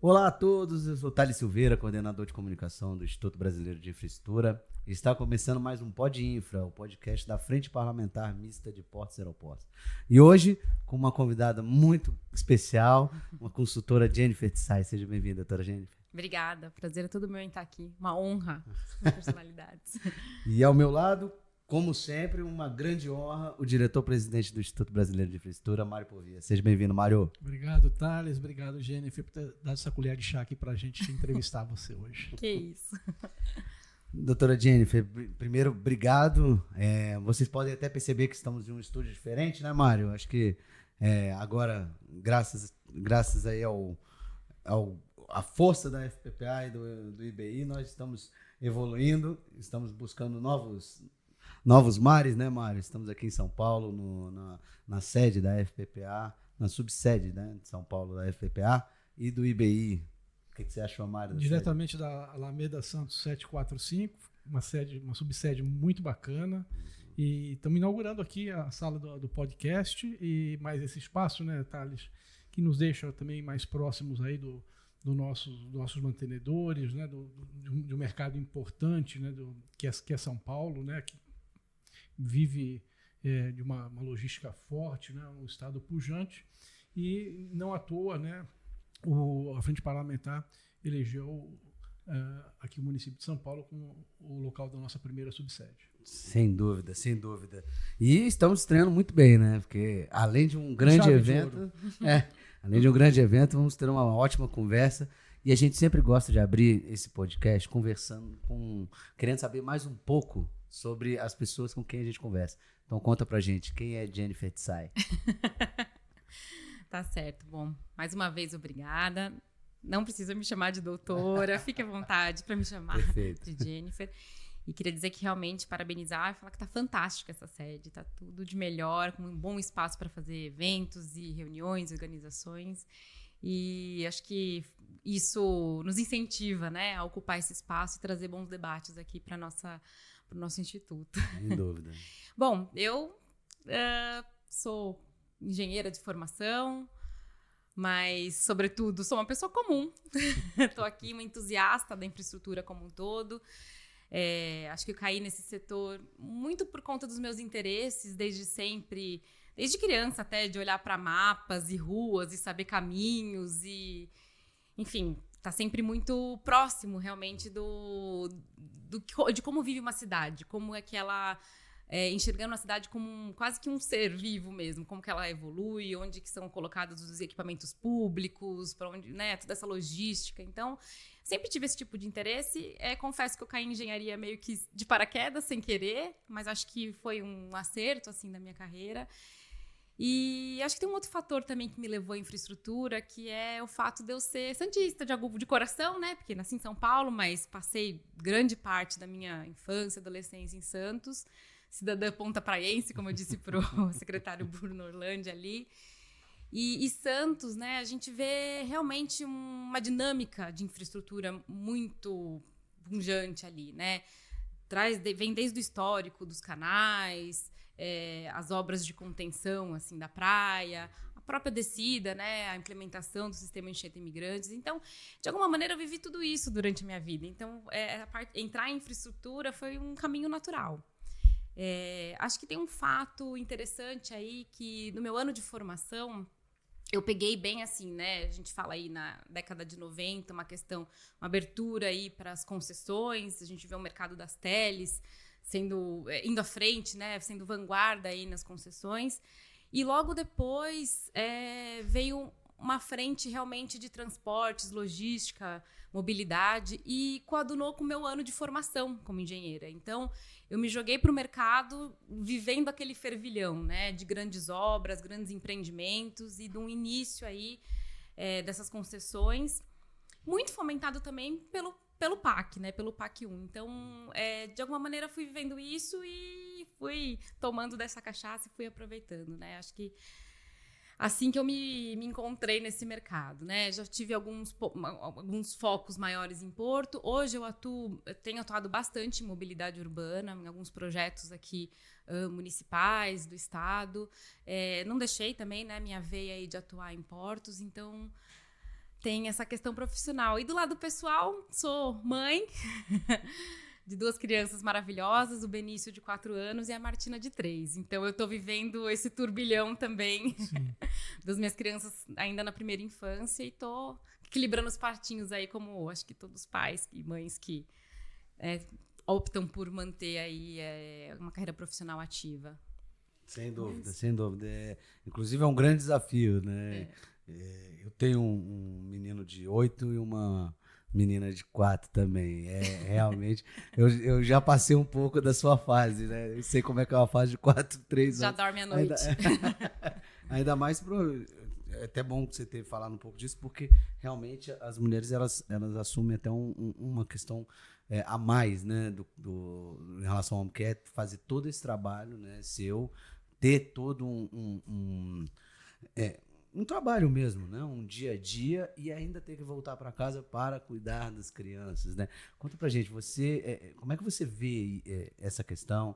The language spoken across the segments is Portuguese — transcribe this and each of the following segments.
Olá a todos, eu sou Thales Silveira, coordenador de comunicação do Instituto Brasileiro de Infraestrutura. Está começando mais um Pod Infra, o podcast da Frente Parlamentar Mista de Portos e Aeroportos. E hoje, com uma convidada muito especial, uma consultora, Jennifer Tsai. Seja bem-vinda, doutora Jennifer. Obrigada, prazer é todo meu em estar aqui. Uma honra, personalidades. E ao meu lado, como sempre, uma grande honra, o diretor-presidente do Instituto Brasileiro de Infraestrutura, Mário Povia. Seja bem-vindo, Mário. Obrigado, Thales. Obrigado, Jennifer, por ter dado essa colher de chá aqui para a gente entrevistar você hoje. Que isso. Doutora Jennifer, primeiro, obrigado. Vocês podem até perceber que estamos em um estúdio diferente, né, Mário? Acho que agora, graças aí à força da FPPA e do IBI, nós estamos evoluindo, estamos buscando novos mares, né, Mário? Estamos aqui em São Paulo, na sede da FPPA, na subsede, né, de São Paulo da FPPA e do IBI. O que você achou, Mário? Diretamente da Alameda Santos 745, uma subsede muito bacana. E estamos inaugurando aqui a sala do podcast e mais esse espaço, né, Thales, que nos deixa também mais próximos aí dos nossos mantenedores, né, de um mercado importante, né, que é São Paulo, né, que vive de uma logística forte, né, um estado pujante, e não à toa, né, a Frente Parlamentar elegeu aqui o município de São Paulo como o local da nossa primeira subsede. Sem dúvida, sem dúvida. E estamos estreando muito bem, né? Porque além de um grande evento, vamos ter uma ótima conversa. E a gente sempre gosta de abrir esse podcast querendo saber mais um pouco sobre as pessoas com quem a gente conversa. Então conta pra gente, quem é Jennifer Tsai? Tá certo. Bom, mais uma vez, obrigada. Não precisa me chamar de doutora, fique à vontade para me chamar de Jennifer. E queria dizer que realmente parabenizar e falar que tá fantástica essa sede, tá tudo de melhor, com um bom espaço para fazer eventos e reuniões, organizações. E acho que isso nos incentiva, né, a ocupar esse espaço e trazer bons debates aqui para o nosso instituto. Sem dúvida. Bom, eu sou engenheira de formação, mas, sobretudo, sou uma pessoa comum. Estou aqui, uma entusiasta da infraestrutura como um todo. Acho que eu caí nesse setor muito por conta dos meus interesses, desde sempre, desde criança até, de olhar para mapas e ruas e saber caminhos e, enfim, tá sempre muito próximo, realmente, de como vive uma cidade, como é que ela... enxergando a cidade como quase que um ser vivo mesmo, como que ela evolui, onde que são colocados os equipamentos públicos, para onde, né, toda essa logística. Então, sempre tive esse tipo de interesse. Confesso que eu caí em engenharia meio que de paraquedas, sem querer, mas acho que foi um acerto, assim, da minha carreira. E acho que tem um outro fator também que me levou à infraestrutura, que é o fato de eu ser santista de coração, né? Porque nasci em São Paulo, mas passei grande parte da minha infância, adolescência em Santos. Cidadã ponta praense, como eu disse para o secretário Bruno Orlandi ali. E Santos, né, a gente vê realmente uma dinâmica de infraestrutura muito pujante ali, né? Vem desde o histórico dos canais, as obras de contenção assim, da praia, a própria descida, né, a implementação do sistema enxerto imigrantes. Então, de alguma maneira, eu vivi tudo isso durante a minha vida. Então, entrar em infraestrutura foi um caminho natural. Acho que tem um fato interessante aí que no meu ano de formação eu peguei bem assim, né? A gente fala aí na década de 90, uma abertura aí para as concessões, a gente vê o mercado das teles indo à frente, né? Sendo vanguarda aí nas concessões. E logo depois veio uma frente realmente de transportes, logística, mobilidade e coadunou com o meu ano de formação como engenheira. Então, eu me joguei para o mercado vivendo aquele fervilhão, né, de grandes obras, grandes empreendimentos e de um início aí dessas concessões, muito fomentado também pelo PAC, né, pelo PAC 1. Então, de alguma maneira, fui vivendo isso e fui tomando dessa cachaça e fui aproveitando, né? Acho que assim que eu me encontrei nesse mercado, né? Já tive alguns focos maiores em Porto. Hoje eu tenho atuado bastante em mobilidade urbana, em alguns projetos aqui municipais do estado. Não deixei também, né, minha veia aí de atuar em portos, então tem essa questão profissional. E do lado pessoal, sou mãe de 2 crianças maravilhosas, o Benício de 4 anos e a Martina de 3. Então eu tô vivendo esse turbilhão também das minhas crianças ainda na primeira infância e tô equilibrando os partinhos aí, como acho que todos os pais e mães que optam por manter aí uma carreira profissional ativa. Sem dúvida, sem dúvida. Inclusive é um grande desafio, né? Eu tenho um menino de 8 e uma menina de 4 também. Realmente, eu já passei um pouco da sua fase, né? Eu sei como é que é uma fase de 4, 3 Já anos. dorme à noite. Ainda mais é até bom que você ter falado um pouco disso, porque realmente as mulheres elas assumem até uma questão a mais, né? Em relação ao homem, que é fazer todo esse trabalho, né? Seu, ter todo um trabalho mesmo, né? Um dia a dia e ainda ter que voltar para casa para cuidar das crianças, né? Conta pra gente, como é que você vê essa questão?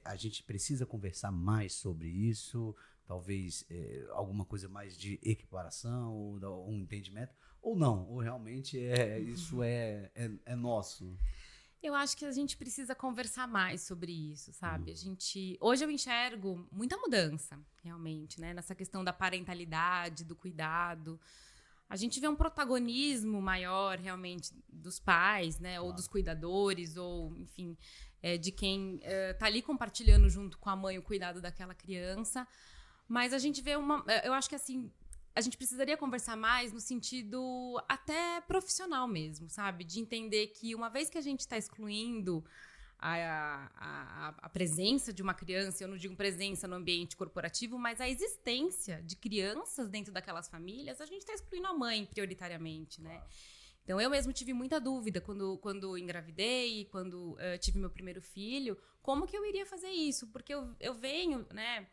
A gente precisa conversar mais sobre isso, talvez alguma coisa mais de equiparação ou um entendimento, ou não, ou realmente isso é nosso. Eu acho que a gente precisa conversar mais sobre isso, sabe? Hoje eu enxergo muita mudança, realmente, né? Nessa questão da parentalidade, do cuidado. A gente vê um protagonismo maior, realmente, dos pais, né? Ou dos cuidadores, ou, enfim, de quem tá ali compartilhando junto com a mãe o cuidado daquela criança. Mas a gente vê eu acho que, assim, a gente precisaria conversar mais no sentido até profissional mesmo, sabe? De entender que uma vez que a gente está excluindo a presença de uma criança, eu não digo presença no ambiente corporativo, mas a existência de crianças dentro daquelas famílias, a gente está excluindo a mãe prioritariamente, né? Então, eu mesmo tive muita dúvida quando engravidei, quando tive meu primeiro filho, como que eu iria fazer isso? Porque eu venho, né,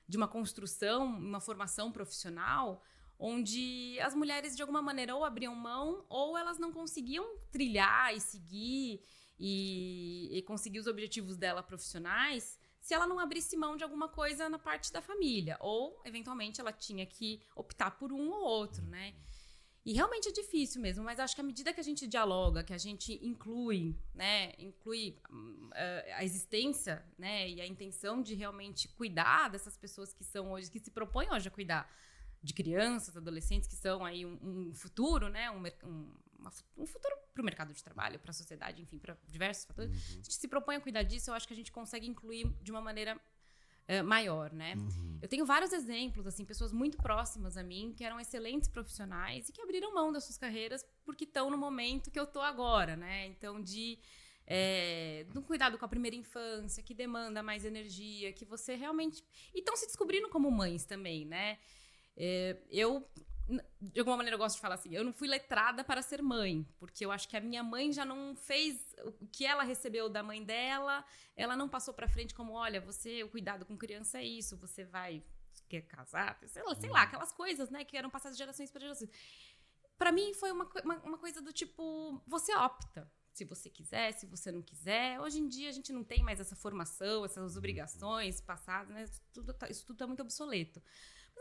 de uma construção, uma formação profissional, onde as mulheres, de alguma maneira, ou abriam mão, ou elas não conseguiam trilhar e seguir e conseguir os objetivos dela profissionais se ela não abrisse mão de alguma coisa na parte da família. Ou, eventualmente, ela tinha que optar por um ou outro, né? E realmente é difícil mesmo, mas acho que à medida que a gente dialoga, que a gente inclui, né, a existência, né, e a intenção de realmente cuidar dessas pessoas que se propõem hoje a cuidar de crianças, adolescentes, que são aí um futuro, né, um futuro para o mercado de trabalho, para a sociedade, enfim, para diversos fatores. Se a gente se propõe a cuidar disso, eu acho que a gente consegue incluir de uma maneira maior, né? Eu tenho vários exemplos, assim, pessoas muito próximas a mim que eram excelentes profissionais e que abriram mão das suas carreiras porque estão no momento que eu tô agora, né? Então, de um cuidado com a primeira infância, que demanda mais energia, que você realmente... E estão se descobrindo como mães também, né? De alguma maneira, eu gosto de falar assim, eu não fui letrada para ser mãe, porque eu acho que a minha mãe já não fez o que ela recebeu da mãe dela, ela não passou para frente como, olha, o cuidado com criança é isso, você quer casar, sei lá, aquelas coisas, né, que eram passadas de gerações para gerações. Para mim, foi uma coisa do tipo, você opta, se você quiser, se você não quiser. Hoje em dia, a gente não tem mais essa formação, essas obrigações passadas, né, isso tudo tá muito obsoleto.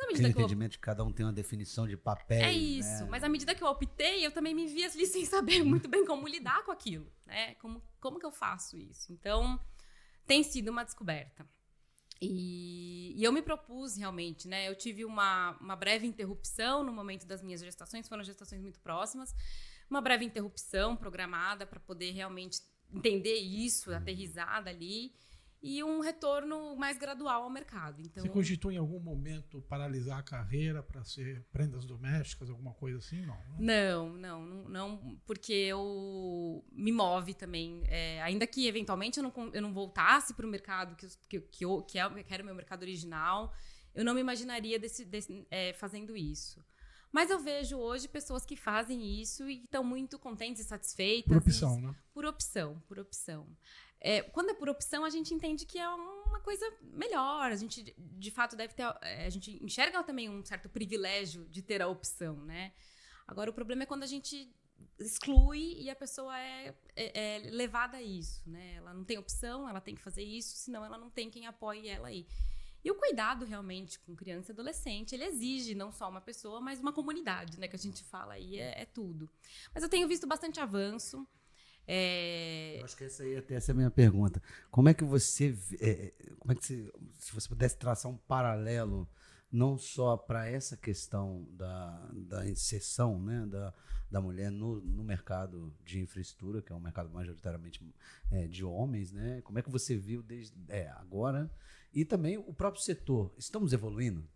Aquele entendimento que cada um tem uma definição de papel. É isso, né? Mas à medida que eu optei, eu também me vi ali sem saber muito bem como lidar com aquilo, né? Como que eu faço isso? Então, tem sido uma descoberta. E eu me propus realmente, né? Eu tive uma breve interrupção no momento das minhas gestações, foram gestações muito próximas, uma breve interrupção programada para poder realmente entender isso, aterrissada ali, e um retorno mais gradual ao mercado. Então, você cogitou em algum momento paralisar a carreira para ser prendas domésticas, alguma coisa assim? Não, porque eu me move também. Ainda que, eventualmente, eu não voltasse para o mercado que era o meu mercado original, eu não me imaginaria fazendo isso. Mas eu vejo hoje pessoas que fazem isso e estão muito contentes e satisfeitas. Por opção, né? Por opção. Quando é por opção, a gente entende que é uma coisa melhor. A gente, de fato, deve ter... a gente enxerga também um certo privilégio de ter a opção, né? Agora, o problema é quando a gente exclui e a pessoa é levada a isso, né? Ela não tem opção, ela tem que fazer isso, senão ela não tem quem apoie ela aí. E o cuidado realmente com criança e adolescente, ele exige não só uma pessoa, mas uma comunidade, né? Que a gente fala aí é tudo. Mas eu tenho visto bastante avanço. Eu acho que essa é a minha pergunta. Como é que você, se você pudesse traçar um paralelo, não só para essa questão da inserção, né, da mulher no mercado de infraestrutura, que é um mercado majoritariamente de homens, né? Como é que você viu desde agora? E também o próprio setor. Estamos evoluindo?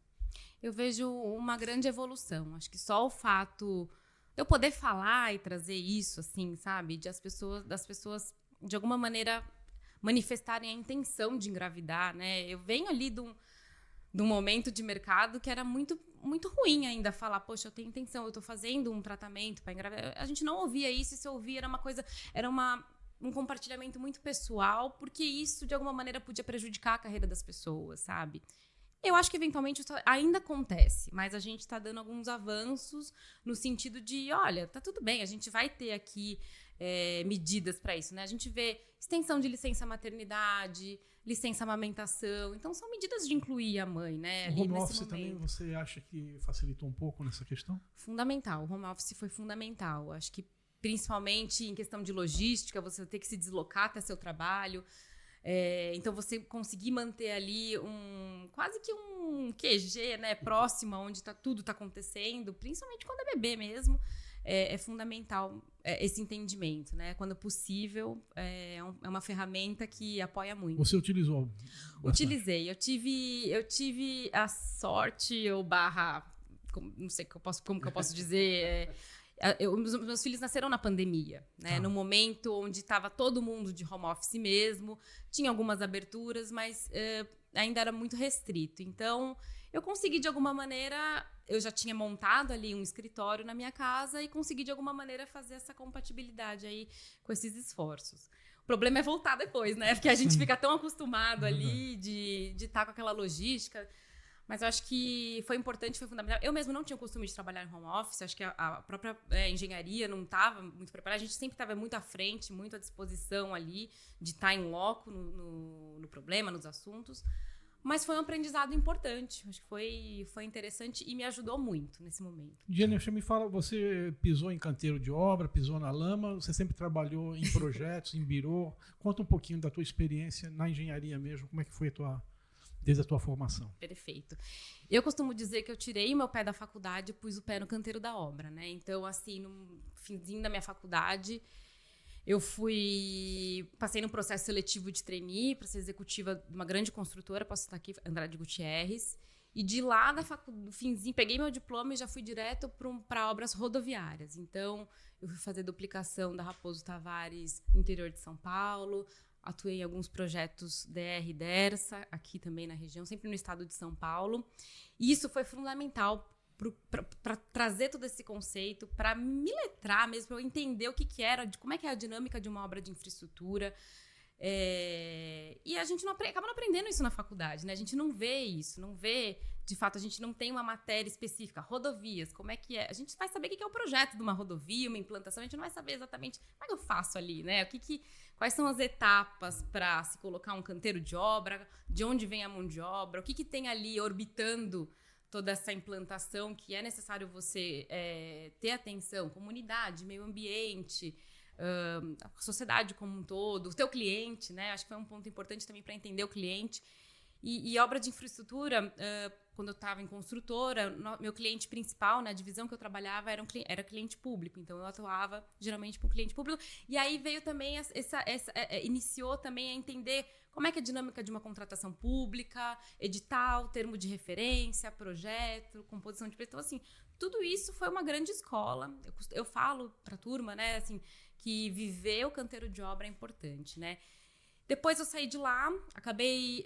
Eu vejo uma grande evolução. Acho que só o fato de eu poder falar e trazer isso, assim, sabe? Das pessoas, de alguma maneira, manifestarem a intenção de engravidar, né? Eu venho ali de um momento de mercado que era muito, muito ruim ainda falar, poxa, eu tenho intenção, eu estou fazendo um tratamento para engravidar. A gente não ouvia isso, e se ouvia era um compartilhamento muito pessoal, porque isso, de alguma maneira, podia prejudicar a carreira das pessoas, sabe? Eu acho que, eventualmente, isso ainda acontece, mas a gente está dando alguns avanços no sentido de, olha, tá tudo bem, a gente vai ter aqui medidas para isso, né? A gente vê extensão de licença maternidade, licença amamentação, então são medidas de incluir a mãe, né? O home office também, você acha que facilitou um pouco nessa questão? Fundamental, o home office foi fundamental. Acho que, principalmente em questão de logística, você ter que se deslocar até seu trabalho. Então, você conseguir manter ali quase que um QG, né, próximo, onde tudo está acontecendo, principalmente quando é bebê mesmo, é fundamental esse entendimento, né? Quando possível, é uma ferramenta que apoia muito. Você utilizou? Utilizei. Eu tive a sorte, ou não sei como que eu posso dizer... Meus filhos nasceram na pandemia, né? No momento onde estava todo mundo de home office mesmo, tinha algumas aberturas, mas ainda era muito restrito. Então, eu consegui de alguma maneira, eu já tinha montado ali um escritório na minha casa e consegui de alguma maneira fazer essa compatibilidade aí com esses esforços. O problema é voltar depois, né? Porque a gente fica tão acostumado ali de estar com aquela logística. Mas eu acho que foi importante, foi fundamental. Eu mesmo não tinha o costume de trabalhar em home office, acho que a própria engenharia não estava muito preparada. A gente sempre estava muito à frente, muito à disposição ali de estar em loco no problema, nos assuntos. Mas foi um aprendizado importante, acho que foi interessante e me ajudou muito nesse momento. Jennifer, me fala, você pisou em canteiro de obra, pisou na lama, você sempre trabalhou em projetos, em birô. Conta um pouquinho da tua experiência na engenharia mesmo, como é que foi desde a tua formação. Perfeito. Eu costumo dizer que eu tirei o meu pé da faculdade e pus o pé no canteiro da obra, né? Então, assim, no finzinho da minha faculdade, eu passei num processo seletivo de trainee para ser executiva de uma grande construtora, posso citar aqui, Andrade Gutierrez, e de lá, do finzinho, peguei meu diploma e já fui direto para obras rodoviárias. Então, eu fui fazer duplicação da Raposo Tavares no interior de São Paulo, atuei em alguns projetos DR e DERSA, aqui também na região, sempre no estado de São Paulo. E isso foi fundamental para trazer todo esse conceito, para me letrar mesmo, para eu entender o que era, como é que é a dinâmica de uma obra de infraestrutura. E a gente acaba não aprendendo isso na faculdade, né? A gente não vê isso, de fato, a gente não tem uma matéria específica. Rodovias, como é que é? A gente vai saber o que é o projeto de uma rodovia, uma implantação, a gente não vai saber exatamente como é que eu faço ali, né? Quais são as etapas para se colocar um canteiro de obra, de onde vem a mão de obra, o que tem ali orbitando toda essa implantação que é necessário você ter atenção, comunidade, meio ambiente, a sociedade como um todo, o teu cliente, né? Acho que foi um ponto importante também para entender o cliente. E obra de infraestrutura, quando eu estava em construtora, meu cliente principal, na divisão que eu trabalhava, era cliente público. Então, eu atuava geralmente para o cliente público. E aí veio também, iniciou também a entender como é que é a dinâmica de uma contratação pública, edital, termo de referência, projeto, composição de preço. Então, assim, tudo isso foi uma grande escola. Eu falo para a turma, né, assim, que viver o canteiro de obra é importante, né? Depois eu saí de lá, acabei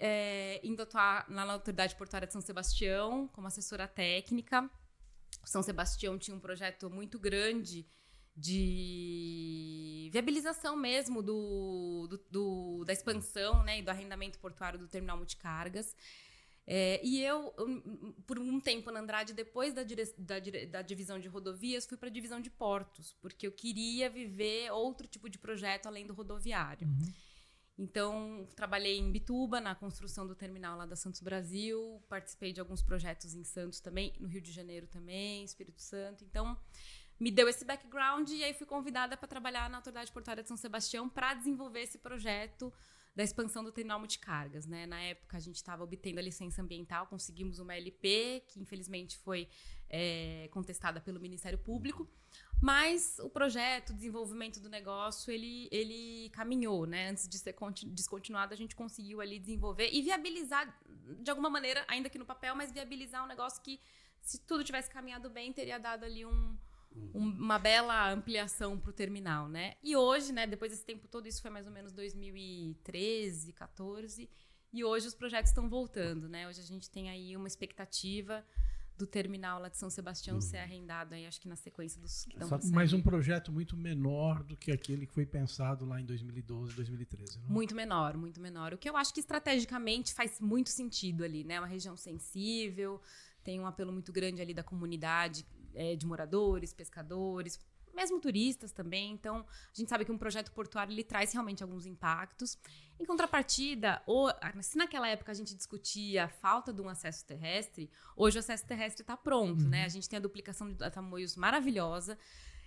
indo atuar lá na Autoridade Portuária de São Sebastião, como assessora técnica. São Sebastião tinha um projeto muito grande de viabilização mesmo da expansão, né, e do arrendamento portuário do terminal multicargas. E eu, por um tempo na Andrade, depois da divisão de rodovias, fui para a divisão de portos, porque eu queria viver outro tipo de projeto além do rodoviário. Uhum. Então, trabalhei em Bituba, na construção do terminal lá da Santos Brasil, participei de alguns projetos em Santos também, no Rio de Janeiro também, Espírito Santo. Então, me deu esse background e aí fui convidada para trabalhar na Autoridade Portuária de São Sebastião para desenvolver esse projeto da expansão do terminal multicargas, né? Na época, a gente estava obtendo a licença ambiental, conseguimos uma LP, que infelizmente foi contestada pelo Ministério Público, mas o projeto, o desenvolvimento do negócio, ele caminhou, né? Antes de ser descontinuado, a gente conseguiu ali desenvolver e viabilizar, de alguma maneira, ainda que no papel, mas viabilizar um negócio que, se tudo tivesse caminhado bem, teria dado ali uma bela ampliação para o terminal, né? E hoje, né, depois desse tempo todo, isso foi mais ou menos 2013, 14, e hoje os projetos estão voltando, né? Hoje a gente tem aí uma expectativa do terminal lá de São Sebastião ser arrendado aí, acho que na sequência dos que estão passando. Mas um projeto muito menor do que aquele que foi pensado lá em 2012, 2013, não? Muito menor, muito menor. O que eu acho que estrategicamente faz muito sentido ali, né? Uma região sensível, tem um apelo muito grande ali da comunidade, de moradores, pescadores, mesmo turistas também. Então, a gente sabe que um projeto portuário ele traz realmente alguns impactos. Em contrapartida, se naquela época a gente discutia a falta de um acesso terrestre, hoje o acesso terrestre está pronto, né? A gente tem a duplicação de Tamoios maravilhosa,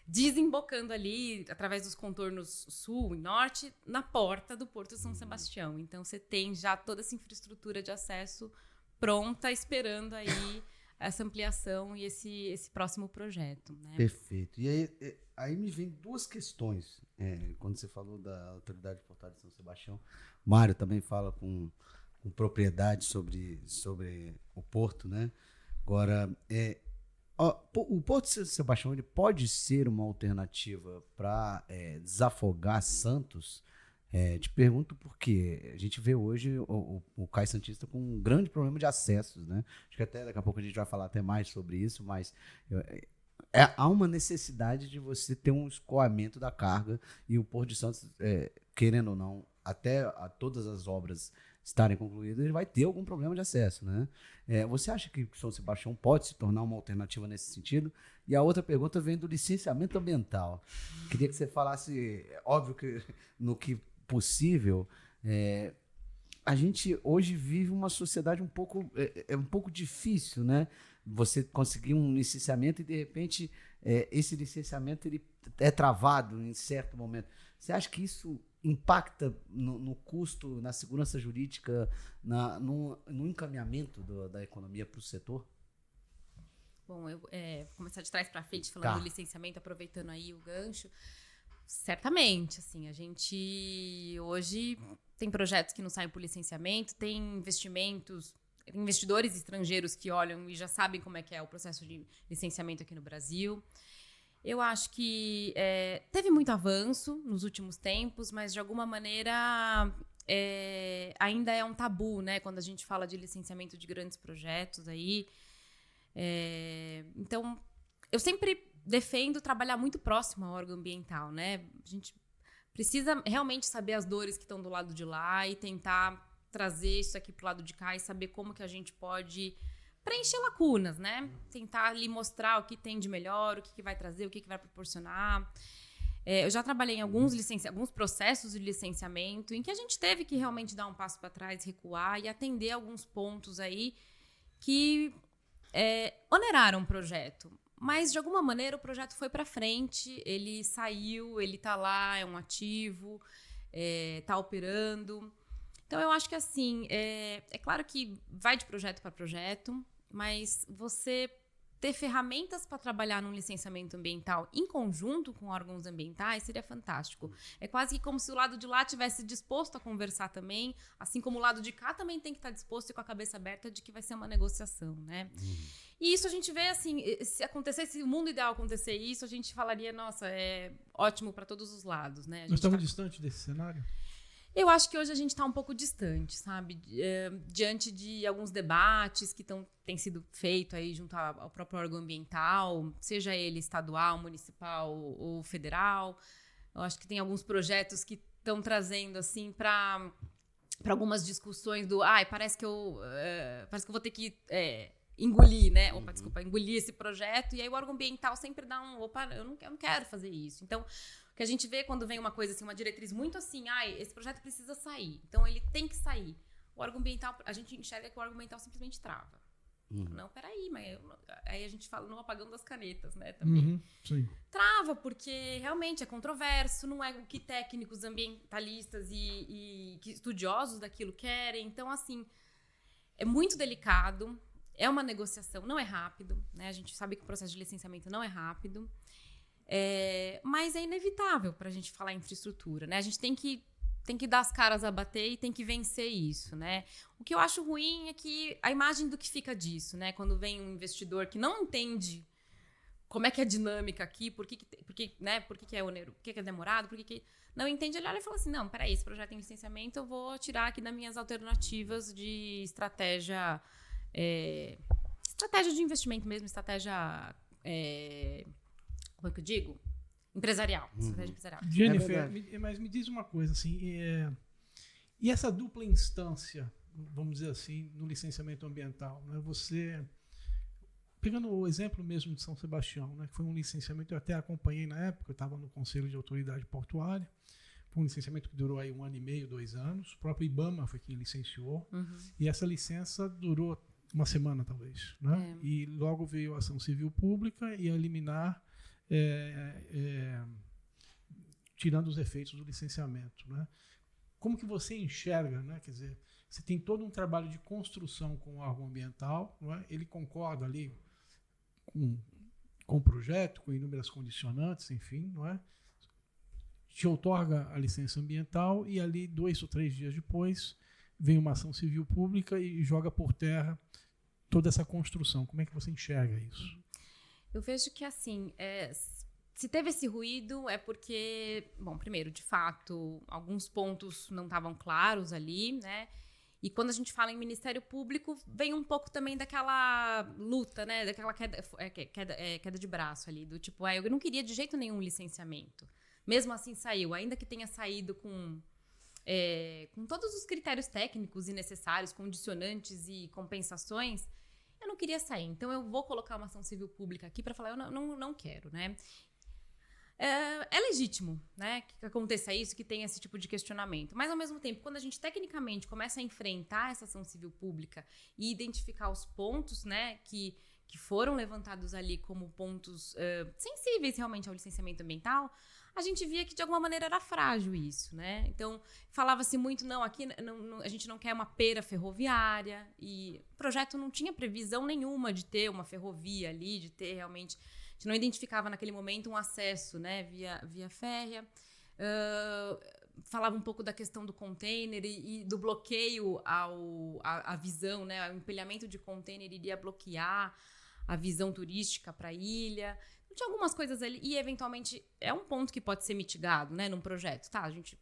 desembocando ali, através dos contornos sul e norte, na porta do Porto de São Sebastião. Então, você tem já toda essa infraestrutura de acesso pronta, esperando aí essa ampliação e esse próximo projeto, né? Perfeito. E aí me vem duas questões. Quando você falou da Autoridade Portuária de São Sebastião, Mário também fala com propriedade sobre o porto, né? Agora, o Porto de São Sebastião ele pode ser uma alternativa para desafogar Santos? Te pergunto porque a gente vê hoje o Cais Santista com um grande problema de acessos, né? Acho que até daqui a pouco a gente vai falar até mais sobre isso, mas há uma necessidade de você ter um escoamento da carga e o Porto de Santos, querendo ou não, até todas as obras estarem concluídas, ele vai ter algum problema de acesso, né? Você acha que São Sebastião pode se tornar uma alternativa nesse sentido? E a outra pergunta vem do licenciamento ambiental. Queria que você falasse, óbvio que no que possível, a gente hoje vive uma sociedade um pouco difícil, né? Você conseguir um licenciamento e de repente esse licenciamento ele é travado em certo momento. Você acha que isso impacta no custo, na segurança jurídica, no encaminhamento da economia para o setor? Bom, eu vou começar de trás para frente falando do licenciamento, aproveitando aí o gancho. Certamente, assim, a gente hoje tem projetos que não saem por licenciamento, tem investidores estrangeiros que olham e já sabem como é que é o processo de licenciamento aqui no Brasil. Eu acho que teve muito avanço nos últimos tempos, mas de alguma maneira ainda é um tabu, né? Quando a gente fala de licenciamento de grandes projetos aí. Então, eu sempre defendo trabalhar muito próximo ao órgão ambiental, né? A gente precisa realmente saber as dores que estão do lado de lá e tentar trazer isso aqui pro lado de cá e saber como que a gente pode preencher lacunas, né? Tentar ali mostrar o que tem de melhor, o que vai trazer, o que vai proporcionar. Eu já trabalhei em alguns processos de licenciamento em que a gente teve que realmente dar um passo para trás, recuar e atender alguns pontos aí que oneraram o projeto. Mas, de alguma maneira, o projeto foi para frente, ele saiu, ele está lá, é um ativo, está operando. Então, eu acho que, assim, é claro que vai de projeto para projeto, mas você ter ferramentas para trabalhar num licenciamento ambiental em conjunto com órgãos ambientais seria fantástico. É quase que como se o lado de lá tivesse disposto a conversar também, assim como o lado de cá também tem que estar disposto e com a cabeça aberta de que vai ser uma negociação, né? E isso a gente vê, assim, se o mundo ideal acontecer isso, a gente falaria, nossa, é ótimo para todos os lados, né? Nós estamos distantes desse cenário? Eu acho que hoje a gente está um pouco distante, sabe? Diante de alguns debates que têm sido feitos aí junto ao próprio órgão ambiental, seja ele estadual, municipal ou federal. Eu acho que tem alguns projetos que estão trazendo, assim, para algumas discussões do parece que eu vou ter que engolir, né? Engolir esse projeto. E aí o órgão ambiental sempre dá eu não quero fazer isso. Então, o Porque a gente vê quando vem uma coisa assim, uma diretriz muito assim, esse projeto precisa sair, então ele tem que sair. O órgão ambiental, a gente enxerga que o órgão ambiental simplesmente trava. Não, peraí, mas aí a gente fala no apagão das canetas, né, também. Sim. Trava, porque realmente é controverso, não é o que técnicos ambientalistas e que estudiosos daquilo querem. Então, assim, é muito delicado, é uma negociação, não é rápido, né? A gente sabe que o processo de licenciamento não é rápido, mas é inevitável para a gente falar em infraestrutura, né? A gente tem que dar as caras a bater e tem que vencer isso, né? O que eu acho ruim é que a imagem do que fica disso, né? Quando vem um investidor que não entende como é que é a dinâmica aqui, por que é oneroso, por que é demorado, por que não entende, ele olha e fala assim, não, peraí, esse projeto tem licenciamento, eu vou tirar aqui das minhas alternativas de estratégia de investimento mesmo, estratégia, como é que eu digo? Empresarial, estratégia empresarial. Jennifer, mas me diz uma coisa, assim, e essa dupla instância, vamos dizer assim, no licenciamento ambiental, né? Você, pegando o exemplo mesmo de São Sebastião, né, que foi um licenciamento, eu até acompanhei na época, eu estava no Conselho de Autoridade Portuária, foi um licenciamento que durou aí 1 ano e meio, 2 anos, o próprio IBAMA foi quem licenciou, e essa licença durou 1 semana, talvez, né? E logo veio a ação civil pública e a liminar, tirando os efeitos do licenciamento, né? Como que você enxerga, né? Quer dizer, você tem todo um trabalho de construção com o órgão ambiental, não é? Ele concorda ali com o projeto, com inúmeras condicionantes, enfim, não é? Te outorga a licença ambiental e ali 2 ou 3 dias depois vem uma ação civil pública e joga por terra toda essa construção. Como é que você enxerga isso? Eu vejo que, assim, se teve esse ruído é porque, bom, primeiro, de fato, alguns pontos não estavam claros ali, né? E quando a gente fala em Ministério Público, vem um pouco também daquela luta, né? Daquela queda de braço ali, do tipo, eu não queria de jeito nenhum licenciamento. Mesmo assim saiu, ainda que tenha saído com todos os critérios técnicos e necessários, condicionantes e compensações, eu não queria sair. Então, eu vou colocar uma ação civil pública aqui para falar, eu não quero, né? É legítimo, né, que aconteça isso, que tenha esse tipo de questionamento. Mas, ao mesmo tempo, quando a gente tecnicamente começa a enfrentar essa ação civil pública e identificar os pontos, né, que foram levantados ali como pontos sensíveis realmente ao licenciamento ambiental, a gente via que de alguma maneira era frágil isso, né? Então, falava-se muito, aqui a gente não quer uma pera ferroviária, e o projeto não tinha previsão nenhuma de ter uma ferrovia ali, de ter realmente... A gente não identificava naquele momento um acesso, né, via férrea. Falava um pouco da questão do container e do bloqueio à visão, né? O empilhamento de container iria bloquear a visão turística para a ilha. Tinha algumas coisas ali, e eventualmente é um ponto que pode ser mitigado, né, num projeto, tá? A gente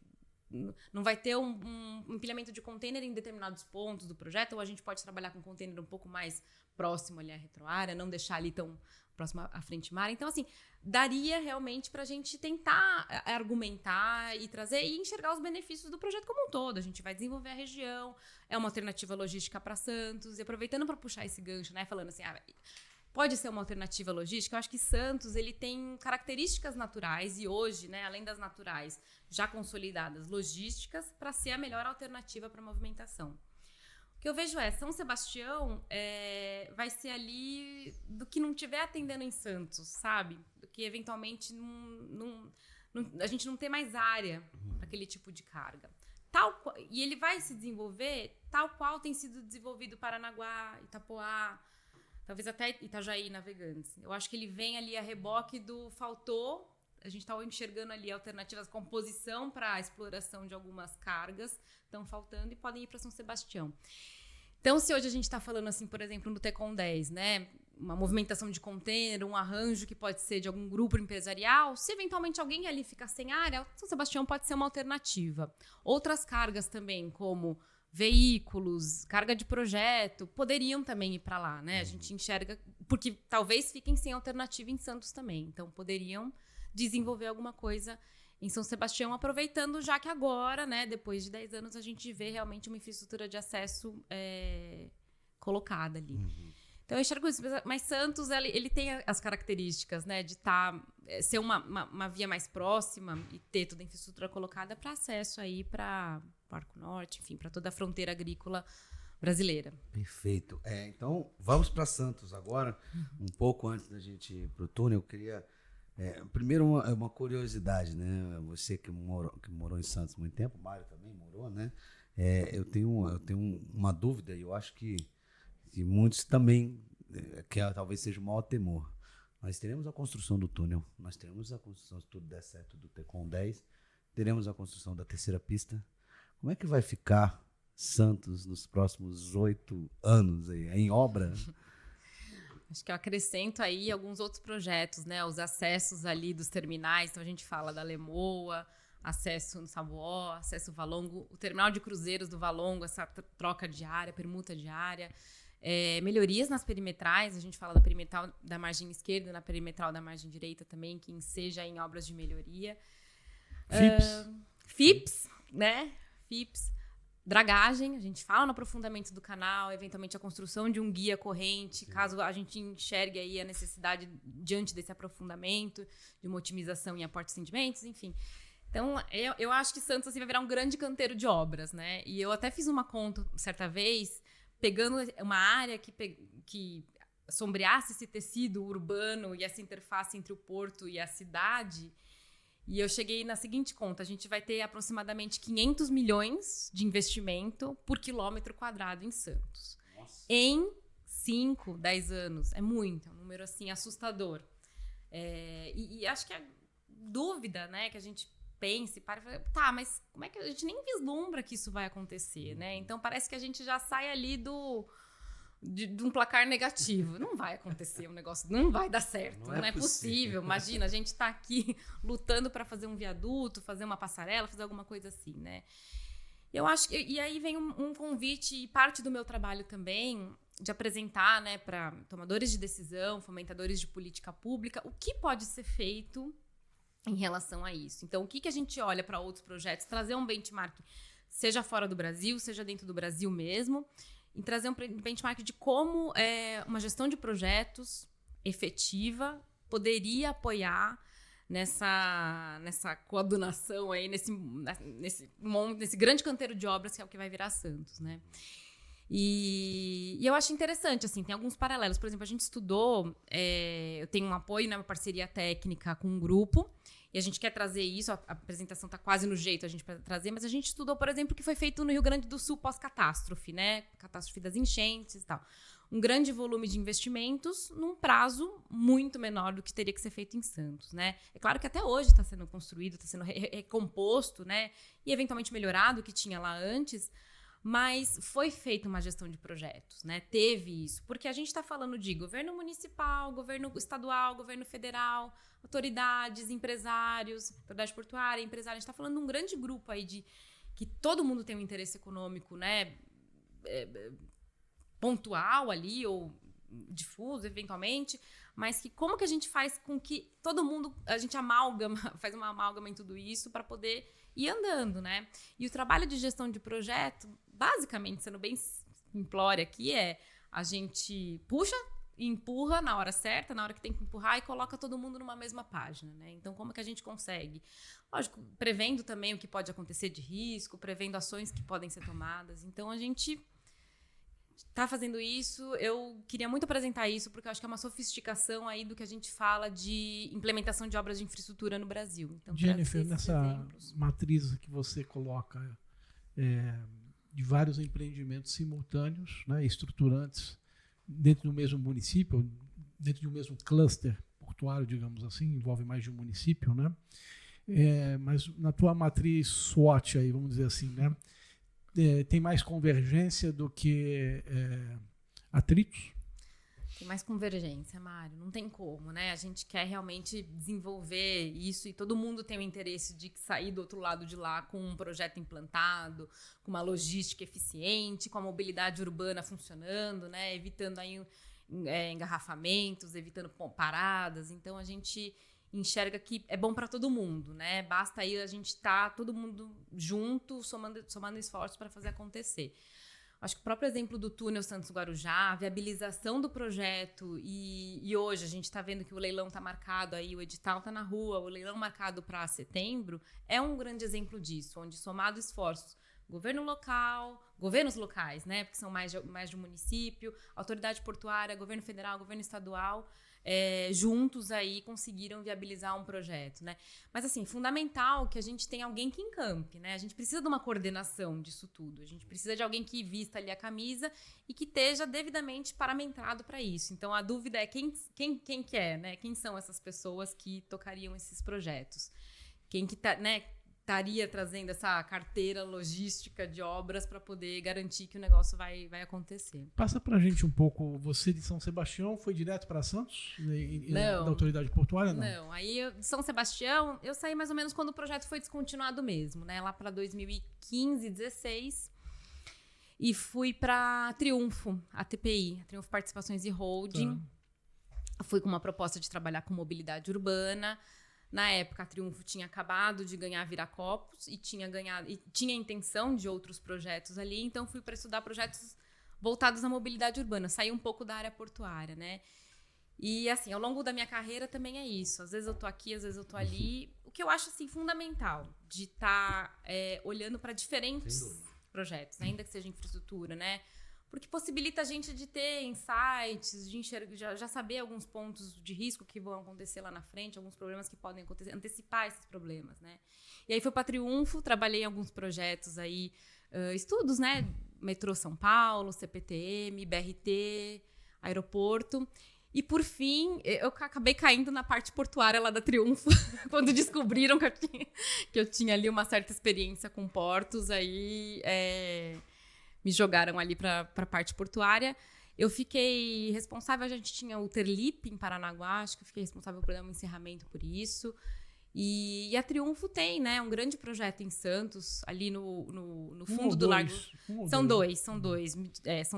não vai ter um empilhamento de container em determinados pontos do projeto, ou a gente pode trabalhar com container um pouco mais próximo ali à retroárea, não deixar ali tão próximo à frente mar. Então, assim, daria realmente para a gente tentar argumentar e trazer e enxergar os benefícios do projeto como um todo. A gente vai desenvolver a região, é uma alternativa logística para Santos, e aproveitando para puxar esse gancho, né, falando assim, pode ser uma alternativa logística. Eu acho que Santos ele tem características naturais e hoje, né, além das naturais, já consolidadas, logísticas, para ser a melhor alternativa para a movimentação. O que eu vejo São Sebastião vai ser ali do que não estiver atendendo em Santos, sabe? Do que eventualmente a gente não ter mais área para aquele tipo de carga. E ele vai se desenvolver tal qual tem sido desenvolvido Paranaguá, Itapoá, talvez até Itajaí, Navegantes. Eu acho que ele vem ali a reboque do faltou. A gente está enxergando ali alternativas, composição para a exploração de algumas cargas estão faltando e podem ir para São Sebastião. Então, se hoje a gente está falando, assim, por exemplo, no Tecon 10, né, uma movimentação de container, um arranjo que pode ser de algum grupo empresarial, se eventualmente alguém ali ficar sem área, São Sebastião pode ser uma alternativa. Outras cargas também, como veículos, carga de projeto, poderiam também ir para lá, né? A gente enxerga, porque talvez fiquem sem alternativa em Santos também, então poderiam desenvolver alguma coisa em São Sebastião, aproveitando já que agora, né, depois de 10 anos, a gente vê realmente uma infraestrutura de acesso colocada ali. Então, eu enxergo isso. Mas Santos, ele tem as características, né, de estar ser uma via mais próxima e ter toda a infraestrutura colocada para acesso aí para o Arco Norte, enfim, para toda a fronteira agrícola brasileira. Perfeito. Então, vamos para Santos agora. Um pouco antes da gente ir para o túnel, eu queria... primeiro, uma curiosidade, né? Você que morou em Santos há muito tempo, o Mário também morou, né? Eu tenho uma dúvida, e eu acho que muitos também, que talvez seja o maior temor. Nós teremos a construção do túnel, nós teremos a construção, se tudo der certo, do TECOM 10, teremos a construção da terceira pista. Como é que vai ficar Santos nos próximos 8 anos aí, em obra? Acho que eu acrescento aí alguns outros projetos, né? Os acessos ali dos terminais, então a gente fala da Lemoa, acesso no Sabuó, acesso Valongo, o terminal de cruzeiros do Valongo, essa troca diária, permuta diária. Melhorias nas perimetrais, a gente fala da perimetral da margem esquerda, na perimetral da margem direita também, que seja em obras de melhoria. FIPS, né? FIPS. Dragagem, a gente fala no aprofundamento do canal, eventualmente a construção de um guia corrente, caso a gente enxergue aí a necessidade diante desse aprofundamento, de uma otimização em aportes e sentimentos, enfim. Então, eu acho que Santos vai virar um grande canteiro de obras, né? E eu até fiz uma conta certa vez, pegando uma área que sombreasse esse tecido urbano e essa interface entre o porto e a cidade, e eu cheguei na seguinte conta: a gente vai ter aproximadamente 500 milhões de investimento por quilômetro quadrado em Santos. Nossa. Em 5, 10 anos. É muito, é um número assim assustador. E acho que a dúvida, né, que a gente pensa e para e fala, tá, mas como é que a gente nem vislumbra que isso vai acontecer, né? Então parece que a gente já sai ali de um placar negativo. Não vai acontecer um negócio, não vai dar certo, não é possível. Imagina, a gente está aqui lutando para fazer um viaduto, fazer uma passarela, fazer alguma coisa assim, né? Eu acho que, e aí vem um convite, e parte do meu trabalho também, de apresentar, né, para tomadores de decisão, fomentadores de política pública, o que pode ser feito em relação a isso. Então, o que a gente olha para outros projetos, trazer um benchmark, seja fora do Brasil, seja dentro do Brasil mesmo, em trazer um benchmark de como uma gestão de projetos efetiva poderia apoiar nessa coadunação aí, nesse grande canteiro de obras que é o que vai virar Santos, né? E eu acho interessante, assim, tem alguns paralelos. Por exemplo, a gente estudou, eu tenho um apoio, né, uma parceria técnica com um grupo, e a gente quer trazer isso, a apresentação está quase no jeito a gente para trazer, mas a gente estudou, por exemplo, o que foi feito no Rio Grande do Sul pós-catástrofe, né? Catástrofe das enchentes e tal. Um grande volume de investimentos num prazo muito menor do que teria que ser feito em Santos, né? É claro que até hoje está sendo construído, está sendo recomposto, né? E eventualmente melhorado o que tinha lá antes, mas foi feita uma gestão de projetos, né? Teve isso, porque a gente está falando de governo municipal, governo estadual, governo federal, autoridades, empresários, autoridade portuária, empresário. A gente está falando de um grande grupo aí que todo mundo tem um interesse econômico, né? Pontual ali, ou difuso, eventualmente, mas que como que a gente faz com que todo mundo, a gente faz uma amálgama em tudo isso para poder ir andando, né? E o trabalho de gestão de projeto, basicamente, sendo bem simplório aqui, a gente puxa e empurra na hora certa, na hora que tem que empurrar, e coloca todo mundo numa mesma página, né? Então, como que a gente consegue? Lógico, prevendo também o que pode acontecer de risco, prevendo ações que podem ser tomadas. Então, a gente está fazendo isso. Eu queria muito apresentar isso, porque eu acho que é uma sofisticação aí do que a gente fala de implementação de obras de infraestrutura no Brasil. Então, Jennifer, nessa matriz que você coloca de vários empreendimentos simultâneos, né, estruturantes, dentro do mesmo município, dentro de um mesmo cluster portuário, digamos assim, envolve mais de um município, né? Mas na tua matriz SWOT aí, vamos dizer assim, né? Tem mais convergência do que atritos? Tem mais convergência, Mário. Não tem como, né? A gente quer realmente desenvolver isso e todo mundo tem o interesse de sair do outro lado de lá com um projeto implantado, com uma logística eficiente, com a mobilidade urbana funcionando, né? Evitando aí engarrafamentos, evitando paradas. Então, a gente enxerga que é bom para todo mundo, né? Basta aí a gente estar todo mundo junto, somando esforços para fazer acontecer. Acho que o próprio exemplo do túnel Santos-Guarujá, a viabilização do projeto e hoje a gente está vendo que o leilão está marcado aí, o edital está na rua, o leilão marcado para setembro, é um grande exemplo disso, onde somado esforços, governo local, governos locais, né, porque são mais de um município, autoridade portuária, governo federal, governo estadual, juntos aí conseguiram viabilizar um projeto, né? Mas assim, fundamental que a gente tenha alguém que encampe, né? A gente precisa de uma coordenação disso tudo, a gente precisa de alguém que vista ali a camisa e que esteja devidamente paramentado para isso. Então a dúvida é quem que é, né? Quem são essas pessoas que tocariam esses projetos? Quem que tá, né? Estaria trazendo essa carteira logística de obras para poder garantir que o negócio vai acontecer. Passa pra gente um pouco, você de São Sebastião foi direto para Santos? Não. Da autoridade portuária, não? Não, aí de São Sebastião, eu saí mais ou menos quando o projeto foi descontinuado mesmo, né? Lá para 2015, 16. E fui para Triunfo, a TPI, a Triunfo Participações e Holding. Tá. Fui com uma proposta de trabalhar com mobilidade urbana. Na época, a Triunfo tinha acabado de ganhar a Viracopos e tinha a intenção de outros projetos ali, então fui para estudar projetos voltados à mobilidade urbana, saí um pouco da área portuária, né? E assim, ao longo da minha carreira também é isso. Às vezes eu tô aqui, às vezes eu tô ali. O que eu acho assim fundamental de estar olhando para diferentes projetos, ainda que seja infraestrutura, né? Porque possibilita a gente de ter insights, de enxergar, já saber alguns pontos de risco que vão acontecer lá na frente, alguns problemas que podem acontecer, antecipar esses problemas, né? E aí fui para Triunfo, trabalhei em alguns projetos aí, estudos, né? Metrô São Paulo, CPTM, BRT, aeroporto. E, por fim, eu acabei caindo na parte portuária lá da Triunfo, quando descobriram que eu tinha ali uma certa experiência com portos, aí me jogaram ali para a parte portuária. Eu fiquei responsável, a gente tinha o Terlip em Paranaguá, acho que eu fiquei responsável por dar um encerramento por isso. E a Triunfo tem, né, um grande projeto em Santos, ali no fundo do Largo. São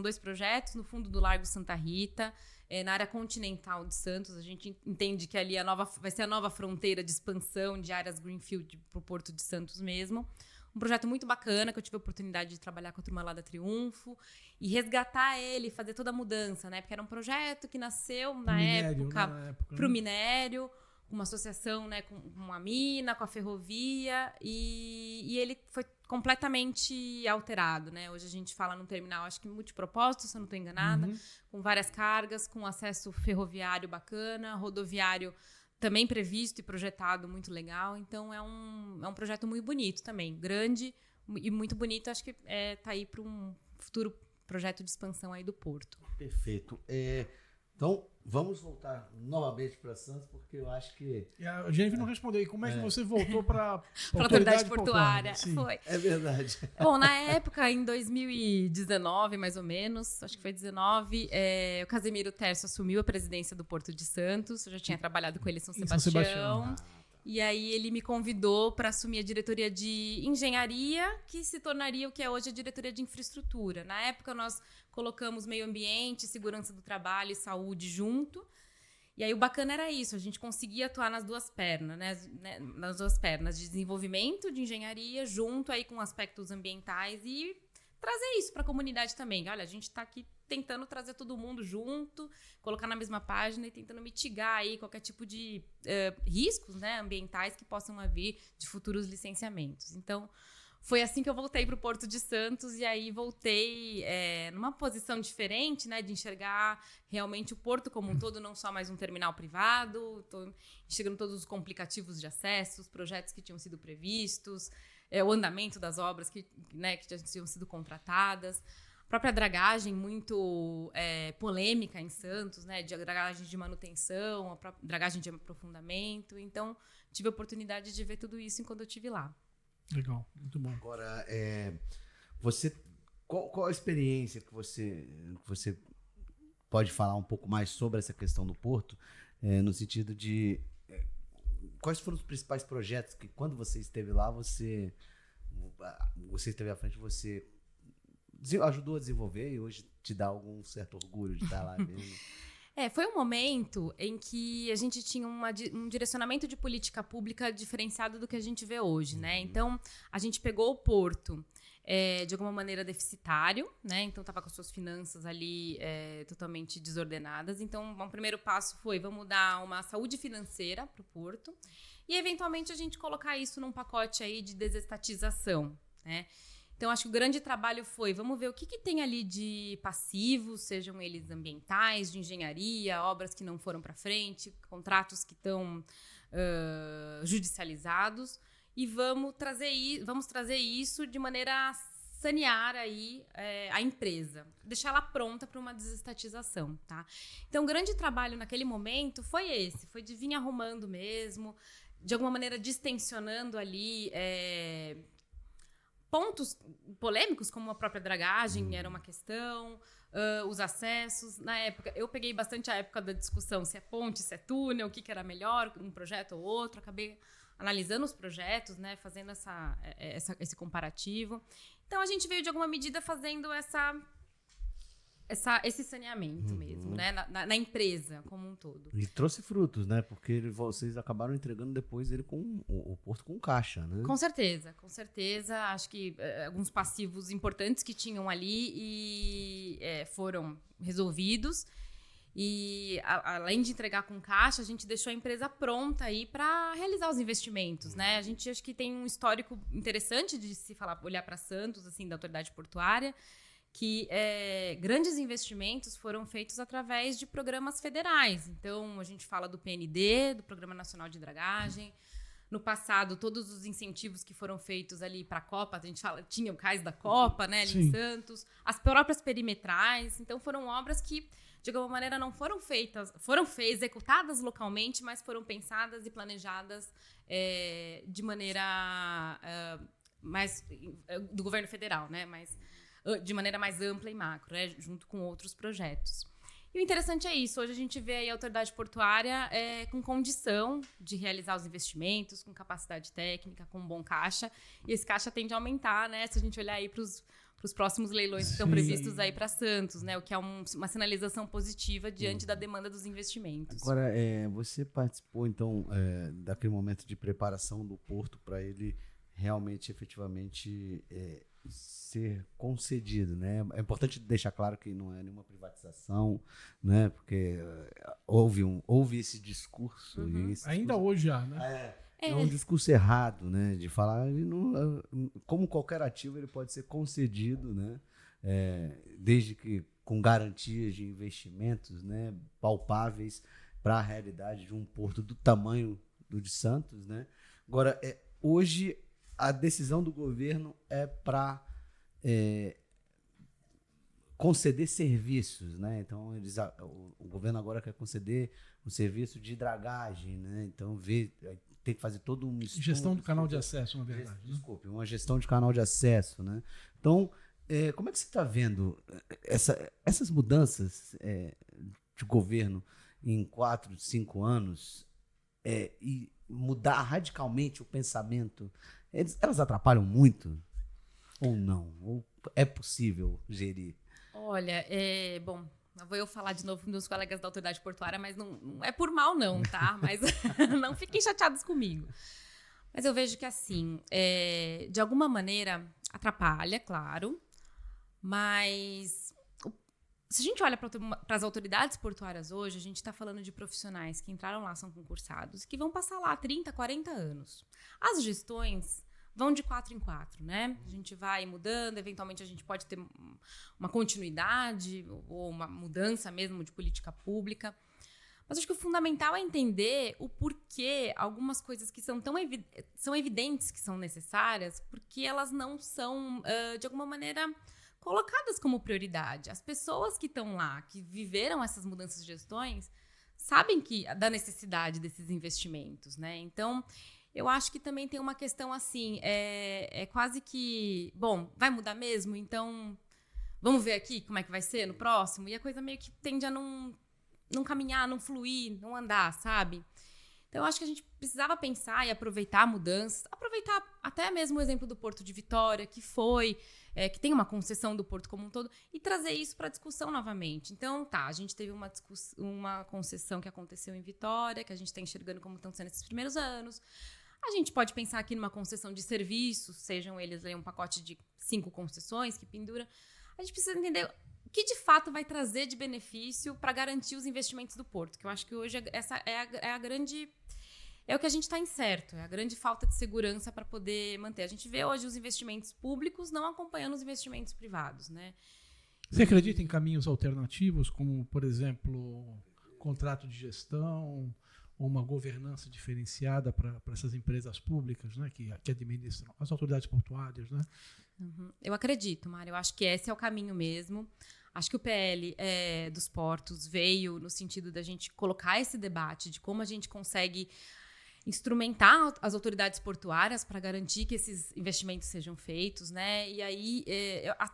dois projetos no fundo do Largo Santa Rita, na área continental de Santos. A gente entende que ali vai ser a nova fronteira de expansão de áreas Greenfield para o Porto de Santos mesmo. Um projeto muito bacana, que eu tive a oportunidade de trabalhar com a turma lá da Triunfo e resgatar ele, fazer toda a mudança, né? Porque era um projeto que nasceu na época para o minério, uma associação, né, com a mina, com a ferrovia, e ele foi completamente alterado, né? Hoje a gente fala num terminal, acho que multipropósito, se eu não estou enganada, com várias cargas, com acesso ferroviário bacana, rodoviário também previsto e projetado, muito legal. Então, é um projeto muito bonito também, grande e muito bonito. Acho que tá aí para um futuro projeto de expansão aí do Porto. Perfeito. Então, vamos voltar novamente para Santos, porque eu acho que... A Jennifer não respondeu. Como é que você voltou para a autoridade portuária? Foi. É verdade. Bom, na época, em 2019, mais ou menos, acho que foi 19, o Casemiro Terço assumiu a presidência do Porto de Santos. Eu já tinha trabalhado com ele em São Sebastião. E aí ele me convidou para assumir a diretoria de engenharia, que se tornaria o que é hoje a diretoria de infraestrutura. Na época, nós colocamos meio ambiente, segurança do trabalho e saúde junto. E aí o bacana era isso, a gente conseguia atuar nas duas pernas, né? Nas duas pernas de desenvolvimento de engenharia, junto aí com aspectos ambientais e trazer isso para a comunidade também. Olha, a gente está aqui tentando trazer todo mundo junto, colocar na mesma página e tentando mitigar aí qualquer tipo de riscos, né, ambientais que possam haver de futuros licenciamentos. Então, foi assim que eu voltei para o Porto de Santos e aí voltei numa posição diferente, né, de enxergar realmente o Porto como um todo, não só mais um terminal privado, estou enxergando todos os complicativos de acesso, os projetos que tinham sido previstos, o andamento das obras que já tinham sido contratadas. A própria dragagem muito polêmica em Santos, né? De dragagem de manutenção, a própria dragagem de aprofundamento. Então, tive a oportunidade de ver tudo isso enquanto eu estive lá. Legal, muito bom. Agora, qual a experiência que você pode falar um pouco mais sobre essa questão do Porto, no sentido de quais foram os principais projetos que, quando você esteve lá, você esteve à frente, você ajudou a desenvolver e hoje te dá algum certo orgulho de estar lá mesmo? Foi um momento em que a gente tinha um direcionamento de política pública diferenciado do que a gente vê hoje, né? Então, a gente pegou o Porto de alguma maneira deficitário, né? Então estava com as suas finanças ali totalmente desordenadas. Então, um primeiro passo foi, vamos dar uma saúde financeira para o porto e, eventualmente, a gente colocar isso num pacote aí de desestatização, né? Então, acho que o grande trabalho foi, vamos ver o que tem ali de passivos, sejam eles ambientais, de engenharia, obras que não foram para frente, contratos que estão judicializados, e vamos trazer isso de maneira a sanear aí, a empresa, deixar ela pronta para uma desestatização, tá? Então, o grande trabalho naquele momento foi esse, foi de vir arrumando mesmo, de alguma maneira distensionando ali pontos polêmicos, como a própria dragagem era uma questão, os acessos. Na época, eu peguei bastante a época da discussão se é ponte, se é túnel, o que era melhor, um projeto ou outro. Acabei analisando os projetos, né, fazendo esse comparativo. Então, a gente veio, de alguma medida, fazendo esse saneamento mesmo, né, na empresa como um todo. E trouxe frutos, né? Porque vocês acabaram entregando depois ele com o porto com caixa, né? Com certeza, com certeza. Acho que alguns passivos importantes que tinham ali foram resolvidos. E além de entregar com caixa, a gente deixou a empresa pronta aí para realizar os investimentos, né? A gente acho que tem um histórico interessante de se falar, olhar para Santos, assim, da autoridade portuária, que grandes investimentos foram feitos através de programas federais. Então, a gente fala do PND, do Programa Nacional de Dragagem. No passado, todos os incentivos que foram feitos ali para a Copa, a gente fala, tinha o cais da Copa, né, ali em Santos, as próprias perimetrais. Então, foram obras que, de alguma maneira, não foram executadas localmente, mas foram pensadas e planejadas de maneira mais do governo federal, né, de maneira mais ampla e macro, né, junto com outros projetos. E o interessante é isso, hoje a gente vê aí a autoridade portuária com condição de realizar os investimentos, com capacidade técnica, com bom caixa, e esse caixa tende a aumentar, né, se a gente olhar aí para os próximos leilões que estão previstos aí para Santos, né, o que é uma sinalização positiva diante da demanda dos investimentos. Agora, você participou, então, daquele momento de preparação do porto para ele realmente, efetivamente, ser concedido, né? É importante deixar claro que não é nenhuma privatização, né? Porque houve esse discurso. E esse ainda discurso, hoje há, né? É um discurso errado, né? De falar, como qualquer ativo, ele pode ser concedido, né? Desde que com garantias de investimentos, né? Palpáveis para a realidade de um porto do tamanho do de Santos, né? Agora, hoje a decisão do governo é para conceder serviços, né? Então, o governo agora quer conceder o serviço de dragagem, né? Então, tem que fazer todo um estudo. Gestão do canal de acesso, na verdade. Desculpe, uma gestão de canal de acesso, né? Então, como é que você está vendo essas mudanças de governo em 4, 5 anos e mudar radicalmente o pensamento? Elas atrapalham muito ou não? Ou é possível gerir? Olha, bom, vou eu falar de novo com meus colegas da autoridade portuária, mas não é por mal não, tá? Mas não fiquem chateados comigo. Mas eu vejo que assim, de alguma maneira atrapalha, claro, mas se a gente olha para as autoridades portuárias hoje, a gente está falando de profissionais que entraram lá, são concursados, que vão passar lá 30, 40 anos. As gestões vão de 4 em 4, né? A gente vai mudando, eventualmente a gente pode ter uma continuidade ou uma mudança mesmo de política pública. Mas acho que o fundamental é entender o porquê algumas coisas que são evidentes que são necessárias, porque elas não são, de alguma maneira, colocadas como prioridade. As pessoas que estão lá, que viveram essas mudanças de gestões, sabem da necessidade desses investimentos, né? Então, eu acho que também tem uma questão assim, quase que, bom, vai mudar mesmo? Então, vamos ver aqui como é que vai ser no próximo? E a coisa meio que tende a não caminhar, não fluir, não andar, sabe? Então, eu acho que a gente precisava pensar e aproveitar mudanças, aproveitar até mesmo o exemplo do Porto de Vitória, que que tem uma concessão do Porto como um todo, e trazer isso para a discussão novamente. Então, a gente teve uma concessão que aconteceu em Vitória, que a gente está enxergando como estão sendo esses primeiros anos. A gente pode pensar aqui numa concessão de serviços, sejam eles aí um pacote de 5 concessões que pendura. A gente precisa entender o que de fato vai trazer de benefício para garantir os investimentos do porto, que eu acho que hoje essa é a grande... É o que a gente está incerto, é a grande falta de segurança para poder manter. A gente vê hoje os investimentos públicos não acompanhando os investimentos privados, né? Você acredita em caminhos alternativos, como, por exemplo, contrato de gestão ou uma governança diferenciada para essas empresas públicas, né, que administram, as autoridades portuárias, né? Eu acredito, Mário. Eu acho que esse é o caminho mesmo. Acho que o PL dos portos veio no sentido da gente colocar esse debate de como a gente consegue instrumentar as autoridades portuárias para garantir que esses investimentos sejam feitos, né? E aí,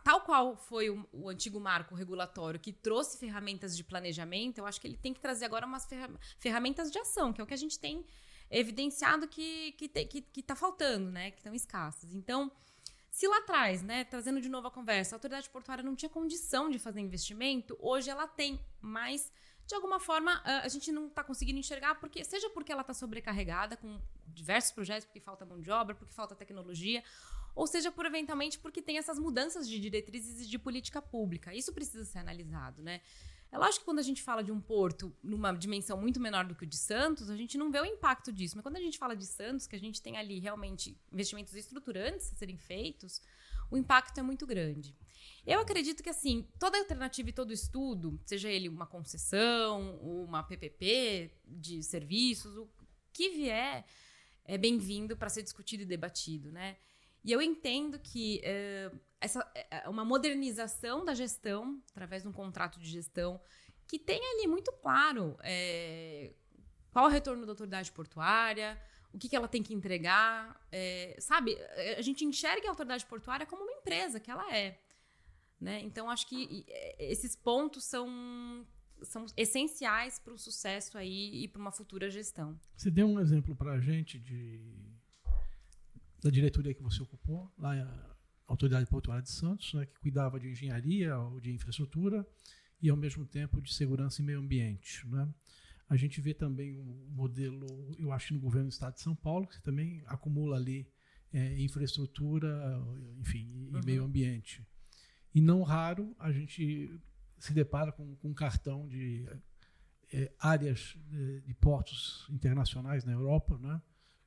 tal qual foi o antigo marco regulatório que trouxe ferramentas de planejamento, eu acho que ele tem que trazer agora umas ferramentas de ação, que é o que a gente tem evidenciado que está faltando, né? Que estão escassas. Então, se lá atrás, né, trazendo de novo a conversa, a autoridade portuária não tinha condição de fazer investimento, hoje ela tem, mas de alguma forma a gente não está conseguindo enxergar, seja porque ela está sobrecarregada com diversos projetos, porque falta mão de obra, porque falta tecnologia, ou seja, eventualmente porque tem essas mudanças de diretrizes e de política pública. Isso precisa ser analisado, né? É lógico que quando a gente fala de um porto numa dimensão muito menor do que o de Santos, a gente não vê o impacto disso. Mas quando a gente fala de Santos, que a gente tem ali realmente investimentos estruturantes a serem feitos, o impacto é muito grande. Eu acredito que, assim, toda alternativa e todo estudo, seja ele uma concessão, uma PPP de serviços, o que vier é bem-vindo para ser discutido e debatido, né? E eu entendo que uma modernização da gestão, através de um contrato de gestão, que tenha ali muito claro qual é o retorno da autoridade portuária, o que ela tem que entregar, sabe? A gente enxerga a autoridade portuária como uma empresa, que ela é. Né? Então, acho que esses pontos são essenciais para o sucesso aí e para uma futura gestão. Você deu um exemplo para a gente da diretoria que você ocupou, lá a Autoridade Portuária de Santos, né, que cuidava de engenharia ou de infraestrutura e, ao mesmo tempo, de segurança e meio ambiente. Né? A gente vê também um modelo, eu acho, no governo do Estado de São Paulo, que também acumula ali infraestrutura, enfim, e meio ambiente. E não raro a gente se depara com um cartão de áreas de portos internacionais na Europa, né,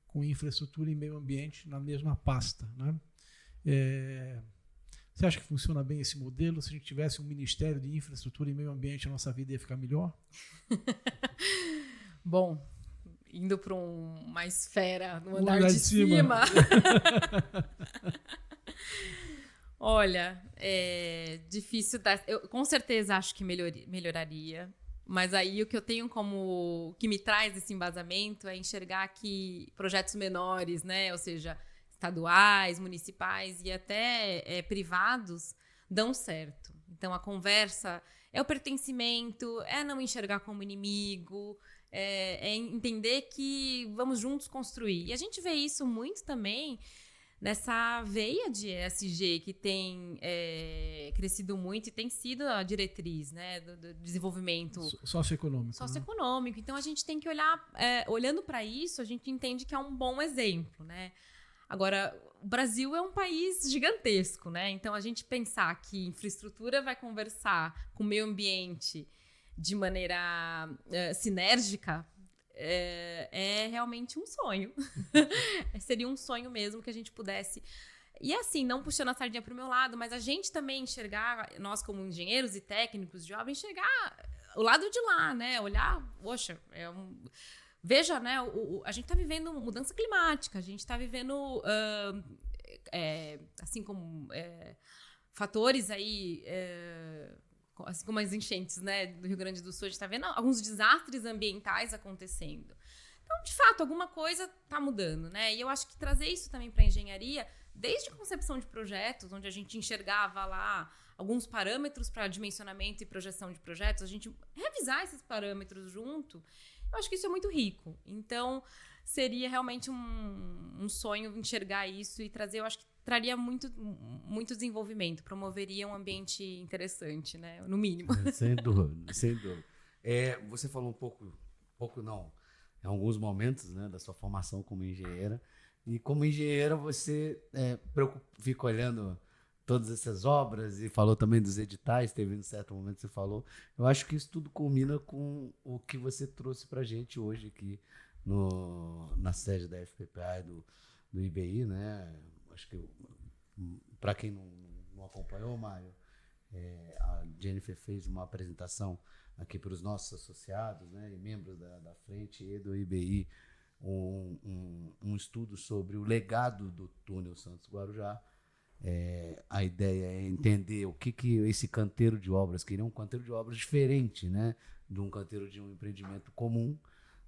com infraestrutura e meio ambiente na mesma pasta. Né? Você acha que funciona bem esse modelo? Se a gente tivesse um Ministério de Infraestrutura e Meio Ambiente, a nossa vida ia ficar melhor? Bom, indo para uma esfera no andar de cima. Olha, é difícil dar. Eu com certeza acho que melhoraria, mas aí o que eu tenho o que me traz esse embasamento é enxergar que projetos menores, né, ou seja, estaduais, municipais e até privados, dão certo. Então a conversa é o pertencimento, é não enxergar como inimigo, é entender que vamos juntos construir. E a gente vê isso muito também nessa veia de ESG que tem crescido muito e tem sido a diretriz, né, do desenvolvimento socioeconômico. Então, a gente tem que olhar, olhando para isso, a gente entende que é um bom exemplo, né? Agora, o Brasil é um país gigantesco, né? Então, a gente pensar que infraestrutura vai conversar com o meio ambiente de maneira sinérgica, é realmente um sonho. Seria um sonho mesmo que a gente pudesse. E assim, não puxando a sardinha para o meu lado, mas a gente também enxergar, nós como engenheiros e técnicos de obra, enxergar o lado de lá, né? Olhar, poxa, veja, né? A gente está vivendo mudança climática, a gente está vivendo, assim como fatores aí. Assim como as enchentes, né, do Rio Grande do Sul, a gente está vendo alguns desastres ambientais acontecendo. Então, de fato, alguma coisa está mudando, né? E eu acho que trazer isso também para a engenharia, desde a concepção de projetos, onde a gente enxergava lá alguns parâmetros para dimensionamento e projeção de projetos, a gente revisar esses parâmetros junto, eu acho que isso é muito rico. Então, seria realmente um sonho enxergar isso e trazer, eu acho que traria muito desenvolvimento, promoveria um ambiente interessante, né? No mínimo. Sem dúvida, sem dúvida. Você falou um pouco não. em alguns momentos, né, da sua formação como engenheira. E como engenheira você fica olhando todas essas obras e falou também dos editais, teve um certo momento que você falou. Eu acho que isso tudo culmina com o que você trouxe para a gente hoje aqui na sede da FPPA e do IBI, né? Acho que para quem não acompanhou, Mário, a Jennifer fez uma apresentação aqui para os nossos associados, né, e membros da frente e do IBI, um estudo sobre o legado do túnel Santos-Guarujá. A ideia é entender o que esse canteiro de obras, que é um canteiro de obras diferente, né, de um canteiro de um empreendimento comum,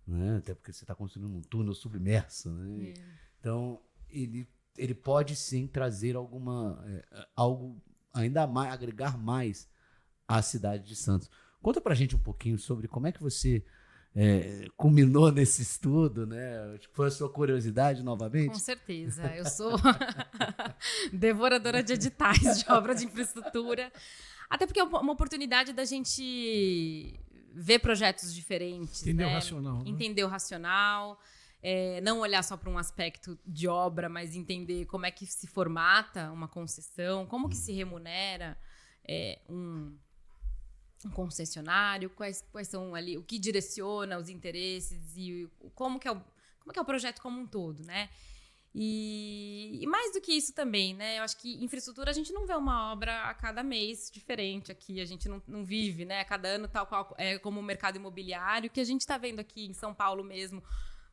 né, até porque você está construindo um túnel submerso, né? Então ele pode sim trazer algo ainda mais, agregar mais à cidade de Santos. Conta pra gente um pouquinho sobre como é que você culminou nesse estudo, né? Acho que foi a sua curiosidade novamente. Com certeza, eu sou devoradora de editais de obra de infraestrutura, até porque é uma oportunidade da gente ver projetos diferentes, entender né? o racional, né? Entender o racional, não olhar só para um aspecto de obra, mas entender como é que se formata uma concessão, como que se remunera um concessionário, quais são ali, o que direciona os interesses e como que é o projeto como um todo, né? E mais do que isso também, né? Eu acho que infraestrutura, a gente não vê uma obra a cada mês diferente aqui, a gente não vive, né? A cada ano, tal qual como o mercado imobiliário, que a gente está vendo aqui em São Paulo mesmo,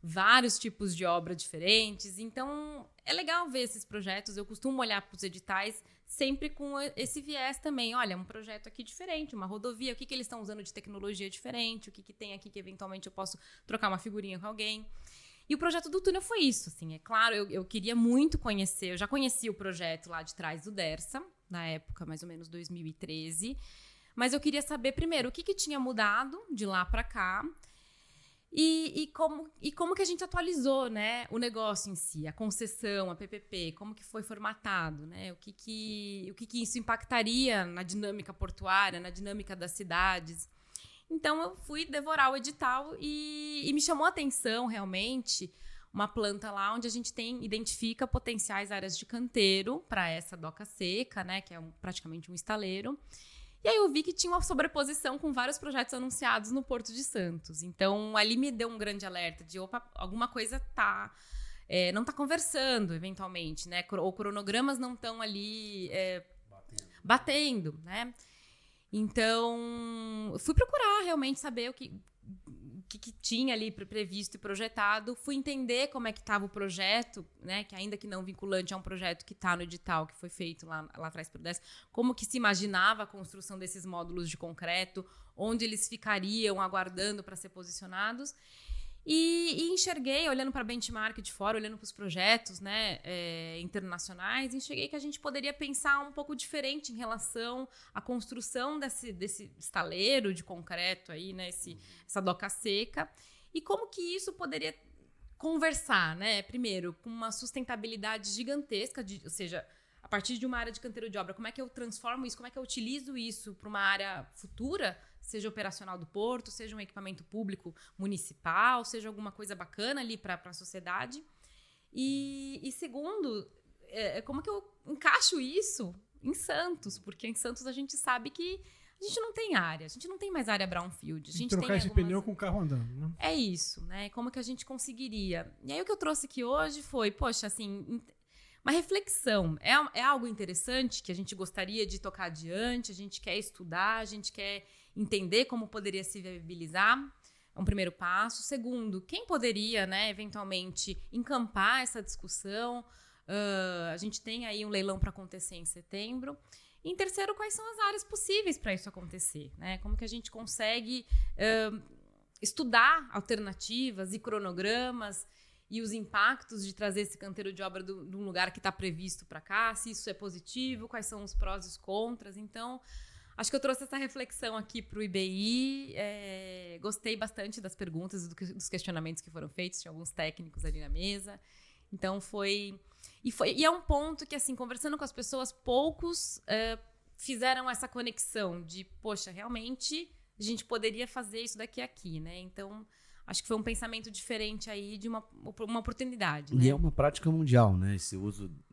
vários tipos de obra diferentes. Então, é legal ver esses projetos. Eu costumo olhar para os editais sempre com esse viés também. Olha, um projeto aqui diferente, uma rodovia, o que eles estão usando de tecnologia diferente, o que tem aqui que eventualmente eu posso trocar uma figurinha com alguém. E o projeto do túnel foi isso, assim, é claro, eu queria muito conhecer, eu já conhecia o projeto lá de trás do Dersa, na época, mais ou menos 2013, mas eu queria saber, primeiro, o que tinha mudado de lá para cá e como que a gente atualizou, né, o negócio em si, a concessão, a PPP, como que foi formatado, né, o que isso impactaria na dinâmica portuária, na dinâmica das cidades. Então, eu fui devorar o edital e me chamou a atenção, realmente, uma planta lá onde a gente identifica potenciais áreas de canteiro para essa doca seca, né, que é praticamente um estaleiro. E aí eu vi que tinha uma sobreposição com vários projetos anunciados no Porto de Santos. Então, ali me deu um grande alerta de, opa, alguma coisa não está conversando, eventualmente, né? Ou cronogramas não estão ali batendo, né? Então, fui procurar realmente saber o que tinha ali previsto e projetado. Fui entender como é que estava o projeto, né? Que ainda que não vinculante, é um projeto que está no edital, que foi feito lá atrás para o DES. Como que se imaginava a construção desses módulos de concreto, onde eles ficariam aguardando para ser posicionados. E enxerguei, olhando para benchmark de fora, olhando para os projetos, né, internacionais, enxerguei que a gente poderia pensar um pouco diferente em relação à construção desse estaleiro de concreto aí, né, essa doca seca, e como que isso poderia conversar, né, primeiro, com uma sustentabilidade gigantesca, ou seja, a partir de uma área de canteiro de obra, como é que eu transformo isso, como é que eu utilizo isso para uma área futura, seja operacional do porto, seja um equipamento público municipal, seja alguma coisa bacana ali para a sociedade. E segundo, como que eu encaixo isso em Santos? Porque em Santos a gente sabe que a gente não tem área, a gente não tem mais área brownfield. A gente trocar tem esse pneu com o carro andando, né? É isso, né? Como que a gente conseguiria? E aí o que eu trouxe aqui hoje foi, poxa, assim, uma reflexão. É algo interessante que a gente gostaria de tocar adiante, a gente quer estudar, a gente quer entender como poderia se viabilizar. É um primeiro passo. Segundo, quem poderia, né, eventualmente, encampar essa discussão? A gente tem aí um leilão para acontecer em setembro. E em terceiro, quais são as áreas possíveis para isso acontecer? Né? Como que a gente consegue estudar alternativas e cronogramas e os impactos de trazer esse canteiro de obra de um lugar que está previsto para cá, se isso é positivo, quais são os prós e os contras. Então, acho que eu trouxe essa reflexão aqui para o IBI. Gostei bastante das perguntas e dos questionamentos que foram feitos. Tinha alguns técnicos ali na mesa. Então, E é um ponto que, assim, conversando com as pessoas, poucos fizeram essa conexão de, poxa, realmente a gente poderia fazer isso daqui a aqui, né? Então, acho que foi um pensamento diferente aí de uma oportunidade. E né? é uma prática mundial, né?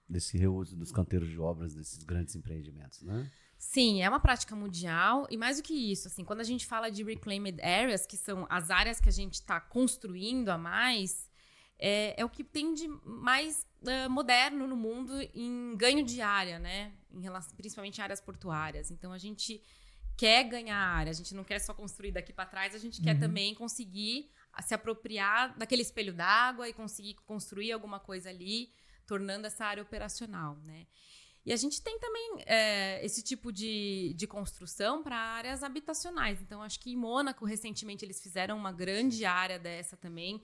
Desse reuso dos canteiros de obras desses grandes empreendimentos, né? Sim, é uma prática mundial e mais do que isso, assim, quando a gente fala de reclaimed areas, que são as áreas que a gente está construindo a mais, é o que tem de mais moderno no mundo em ganho de área, né? Principalmente em áreas portuárias. Então a gente quer ganhar área, a gente não quer só construir daqui para trás, a gente quer também conseguir se apropriar daquele espelho d'água e conseguir construir alguma coisa ali, tornando essa área operacional, né? E a gente tem também esse tipo de construção para áreas habitacionais. Então, acho que em Mônaco, recentemente, eles fizeram uma grande área dessa também,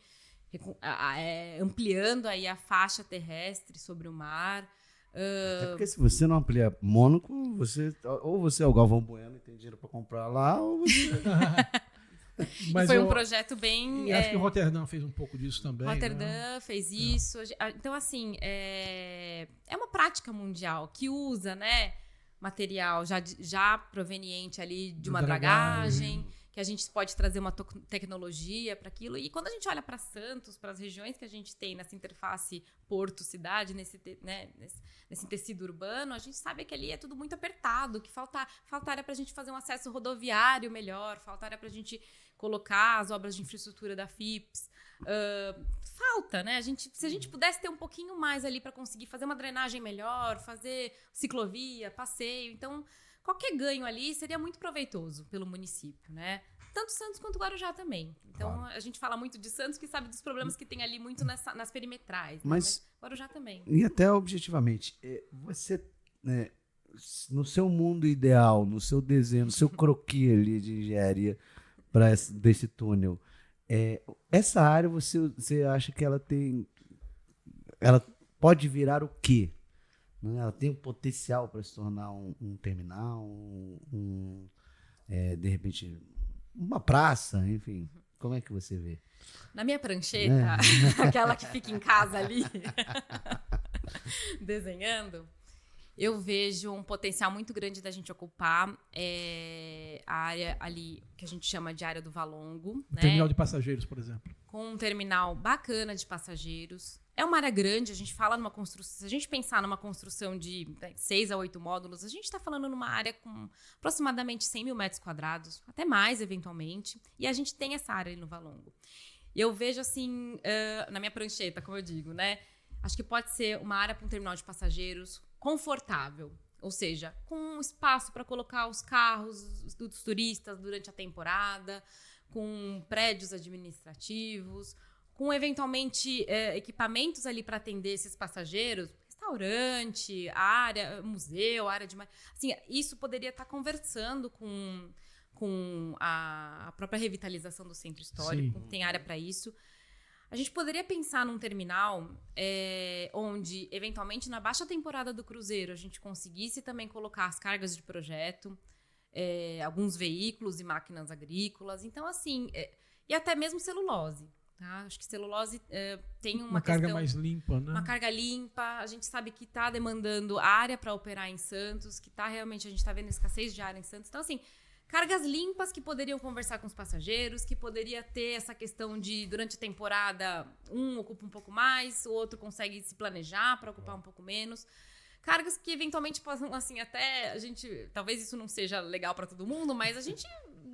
ampliando aí a faixa terrestre sobre o mar. Até porque se você não amplia Mônaco, ou você é o Galvão Bueno e tem dinheiro para comprar lá, ou você... Mas foi um projeto bem... E acho que o Roterdã fez um pouco disso também. Roterdã fez isso. Então, assim, é uma prática mundial que usa, né, material já proveniente ali de uma dragagem, que a gente pode trazer uma tecnologia para aquilo. E quando a gente olha para Santos, para as regiões que a gente tem nessa interface porto-cidade, nesse tecido urbano, a gente sabe que ali é tudo muito apertado, que falta área para a gente fazer um acesso rodoviário melhor, falta área para a gente colocar as obras de infraestrutura da FIPS. Falta, né? Se a gente pudesse ter um pouquinho mais ali para conseguir fazer uma drenagem melhor, fazer ciclovia, passeio. Então, qualquer ganho ali seria muito proveitoso pelo município, né? Tanto Santos quanto Guarujá também. Então, a gente fala muito de Santos, que sabe dos problemas que tem ali muito nas perimetrais. Né? Mas Guarujá também. E até objetivamente, você, né, no seu mundo ideal, no seu desenho, no seu croquis ali de engenharia desse túnel, essa área você acha que ela pode virar o quê? Ela tem o potencial para se tornar um terminal, de repente, uma praça, enfim. Como é que você vê? Na minha prancheta, aquela que fica em casa ali, desenhando, eu vejo um potencial muito grande da gente ocupar a área ali, que a gente chama de área do Valongo. Né? Terminal de passageiros, por exemplo. Com um terminal bacana de passageiros. É uma área grande, a gente fala numa construção... Se a gente pensar numa construção de 6 a 8 módulos, a gente está falando numa área com aproximadamente 100 mil metros quadrados, até mais, eventualmente. E a gente tem essa área ali no Valongo. E eu vejo, assim, na minha prancheta, como eu digo, né? Acho que pode ser uma área para um terminal de passageiros confortável. Ou seja, com espaço para colocar os carros dos turistas durante a temporada, com prédios administrativos, com eventualmente equipamentos ali para atender esses passageiros, restaurante, área, museu, área de... Assim, isso poderia estar conversando com a própria revitalização do centro histórico, tem área para isso. A gente poderia pensar num terminal onde, eventualmente, na baixa temporada do cruzeiro, a gente conseguisse também colocar as cargas de projeto, alguns veículos e máquinas agrícolas. Então, assim, e até mesmo celulose. Tá? Acho que celulose tem uma carga mais limpa, né? Uma carga limpa. A gente sabe que está demandando área para operar em Santos, que realmente a gente está vendo escassez de área em Santos. Então, assim, cargas limpas que poderiam conversar com os passageiros, que poderia ter essa questão de, durante a temporada, um ocupa um pouco mais, o outro consegue se planejar para ocupar um pouco menos. Cargas que eventualmente possam, assim, até a gente... Talvez isso não seja legal para todo mundo, mas a gente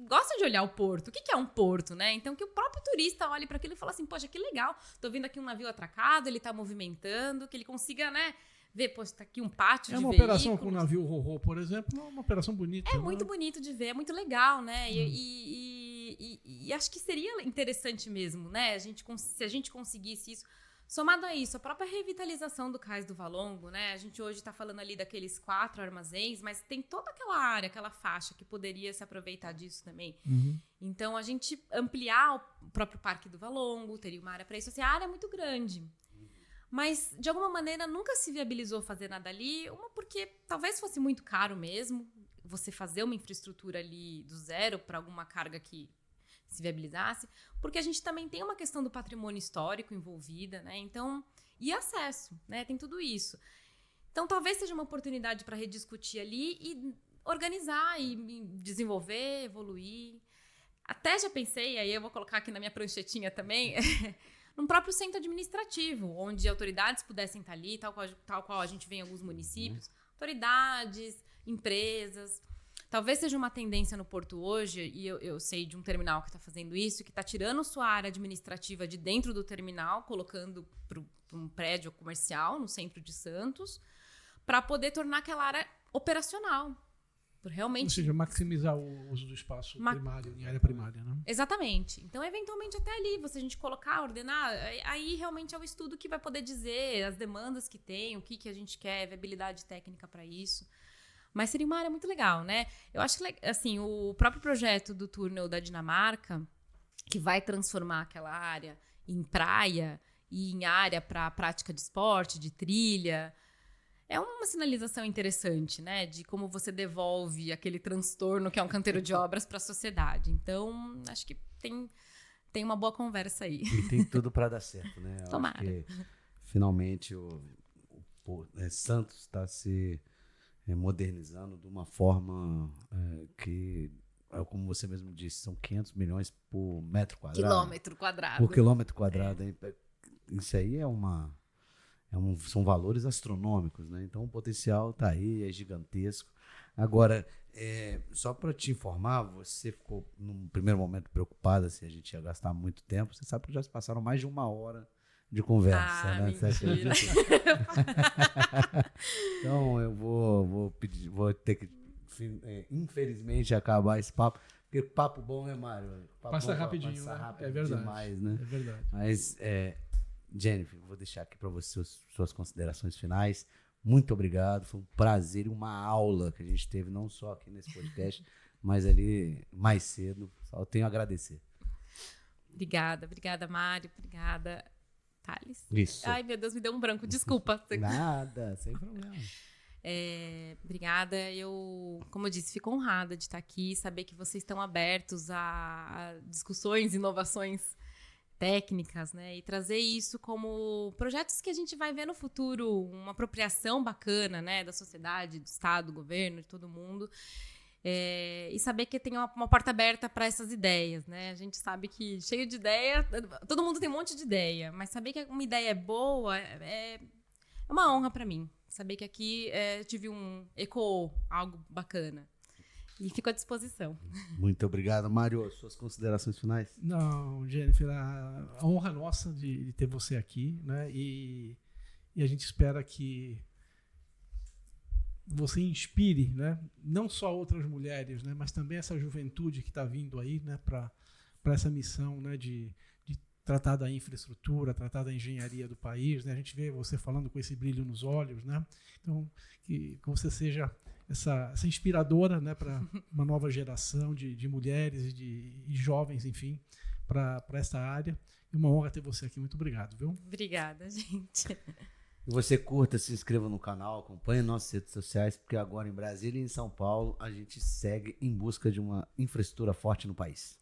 gosta de olhar o porto. O que é um porto, né? Então, que o próprio turista olhe para aquilo e fale assim, poxa, que legal, tô vendo aqui um navio atracado, ele tá movimentando, que ele consiga, né, ver, poxa, tá aqui um pátio de veículos. É uma operação com o navio Rorô, por exemplo, é uma operação bonita. Muito bonito de ver, é muito legal, né? E acho que seria interessante mesmo, né? Se a gente conseguisse isso. Somado a isso, a própria revitalização do Cais do Valongo, né? A gente hoje está falando ali daqueles 4 armazéns, mas tem toda aquela área, aquela faixa que poderia se aproveitar disso também. Então, a gente ampliar o próprio Parque do Valongo, teria uma área para isso. Assim, a área é muito grande. Mas, de alguma maneira, nunca se viabilizou fazer nada ali. Uma, porque talvez fosse muito caro mesmo você fazer uma infraestrutura ali do zero para alguma carga que se viabilizasse, porque a gente também tem uma questão do patrimônio histórico envolvida, né? Então, e acesso, né? Tem tudo isso. Então, talvez seja uma oportunidade para rediscutir ali e organizar e desenvolver, evoluir. Até já pensei, aí eu vou colocar aqui na minha pranchetinha também, num próprio centro administrativo, onde autoridades pudessem estar ali, tal qual a gente vê em alguns municípios, autoridades, empresas. Talvez seja uma tendência no Porto hoje, e eu sei de um terminal que está fazendo isso, que está tirando sua área administrativa de dentro do terminal, colocando para um prédio comercial no centro de Santos, para poder tornar aquela área operacional. Realmente... Ou seja, maximizar o uso do espaço primário, em área primária, né? Exatamente. Então, eventualmente, até ali, se a gente colocar, ordenar, aí realmente é o estudo que vai poder dizer as demandas que tem, o que a gente quer, viabilidade técnica para isso. Mas seria uma área muito legal, né? Eu acho que, assim, o próprio projeto do túnel da Dinamarca, que vai transformar aquela área em praia e em área para prática de esporte, de trilha... É uma sinalização interessante, né? De como você devolve aquele transtorno que é um canteiro de obras para a sociedade. Então, acho que tem uma boa conversa aí. E tem tudo para dar certo, né? Eu Tomara. acho que, finalmente, Santos está se modernizando de uma forma que, como você mesmo disse, são 500 milhões por metro quadrado. Quilômetro quadrado. Por quilômetro quadrado. Isso aí são valores astronômicos, né? Então o potencial está aí, é gigantesco. Agora, só para te informar, você ficou num primeiro momento preocupada se a gente ia gastar muito tempo. Você sabe que já se passaram mais de 1 hora de conversa, né? Mentira. Então eu vou ter que, infelizmente, acabar esse papo. Porque papo bom, né, Mário? Passa rapidinho, passa né? rápido É verdade. demais, né? É verdade. Mas, Jennifer, vou deixar aqui para você suas considerações finais. Muito obrigado, foi um prazer e uma aula que a gente teve, não só aqui nesse podcast, mas ali mais cedo. Só tenho a agradecer. Obrigada, Mário. Obrigada, Thales. Isso. Ai, meu Deus, me deu um branco. Desculpa. Nada, sem problema. Obrigada. Eu, como eu disse, fico honrada de estar aqui, saber que vocês estão abertos a discussões, inovações técnicas, né? E trazer isso como projetos que a gente vai ver no futuro, uma apropriação bacana, né? Da sociedade, do Estado, do governo, de todo mundo. E saber que tem uma porta aberta para essas ideias, né? A gente sabe que cheio de ideia, todo mundo tem um monte de ideia, mas saber que uma ideia é boa é uma honra para mim. Saber que aqui tive ecoou algo bacana. E fico à disposição. Muito obrigado, Mário. Suas considerações finais? Não, Jennifer, a honra nossa de ter você aqui, né? E a gente espera que você inspire, né? Não só outras mulheres, né? Mas também essa juventude que está vindo aí, né? Para essa missão, né? De tratar da infraestrutura, tratar da engenharia do país, né? A gente vê você falando com esse brilho nos olhos, né? Então, que você seja essa inspiradora, né, para uma nova geração de mulheres e de jovens, enfim, para essa área. E uma honra ter você aqui. Muito obrigado, viu? Obrigada, gente. E você curta, se inscreva no canal, acompanhe nossas redes sociais, porque agora em Brasília e em São Paulo a gente segue em busca de uma infraestrutura forte no país.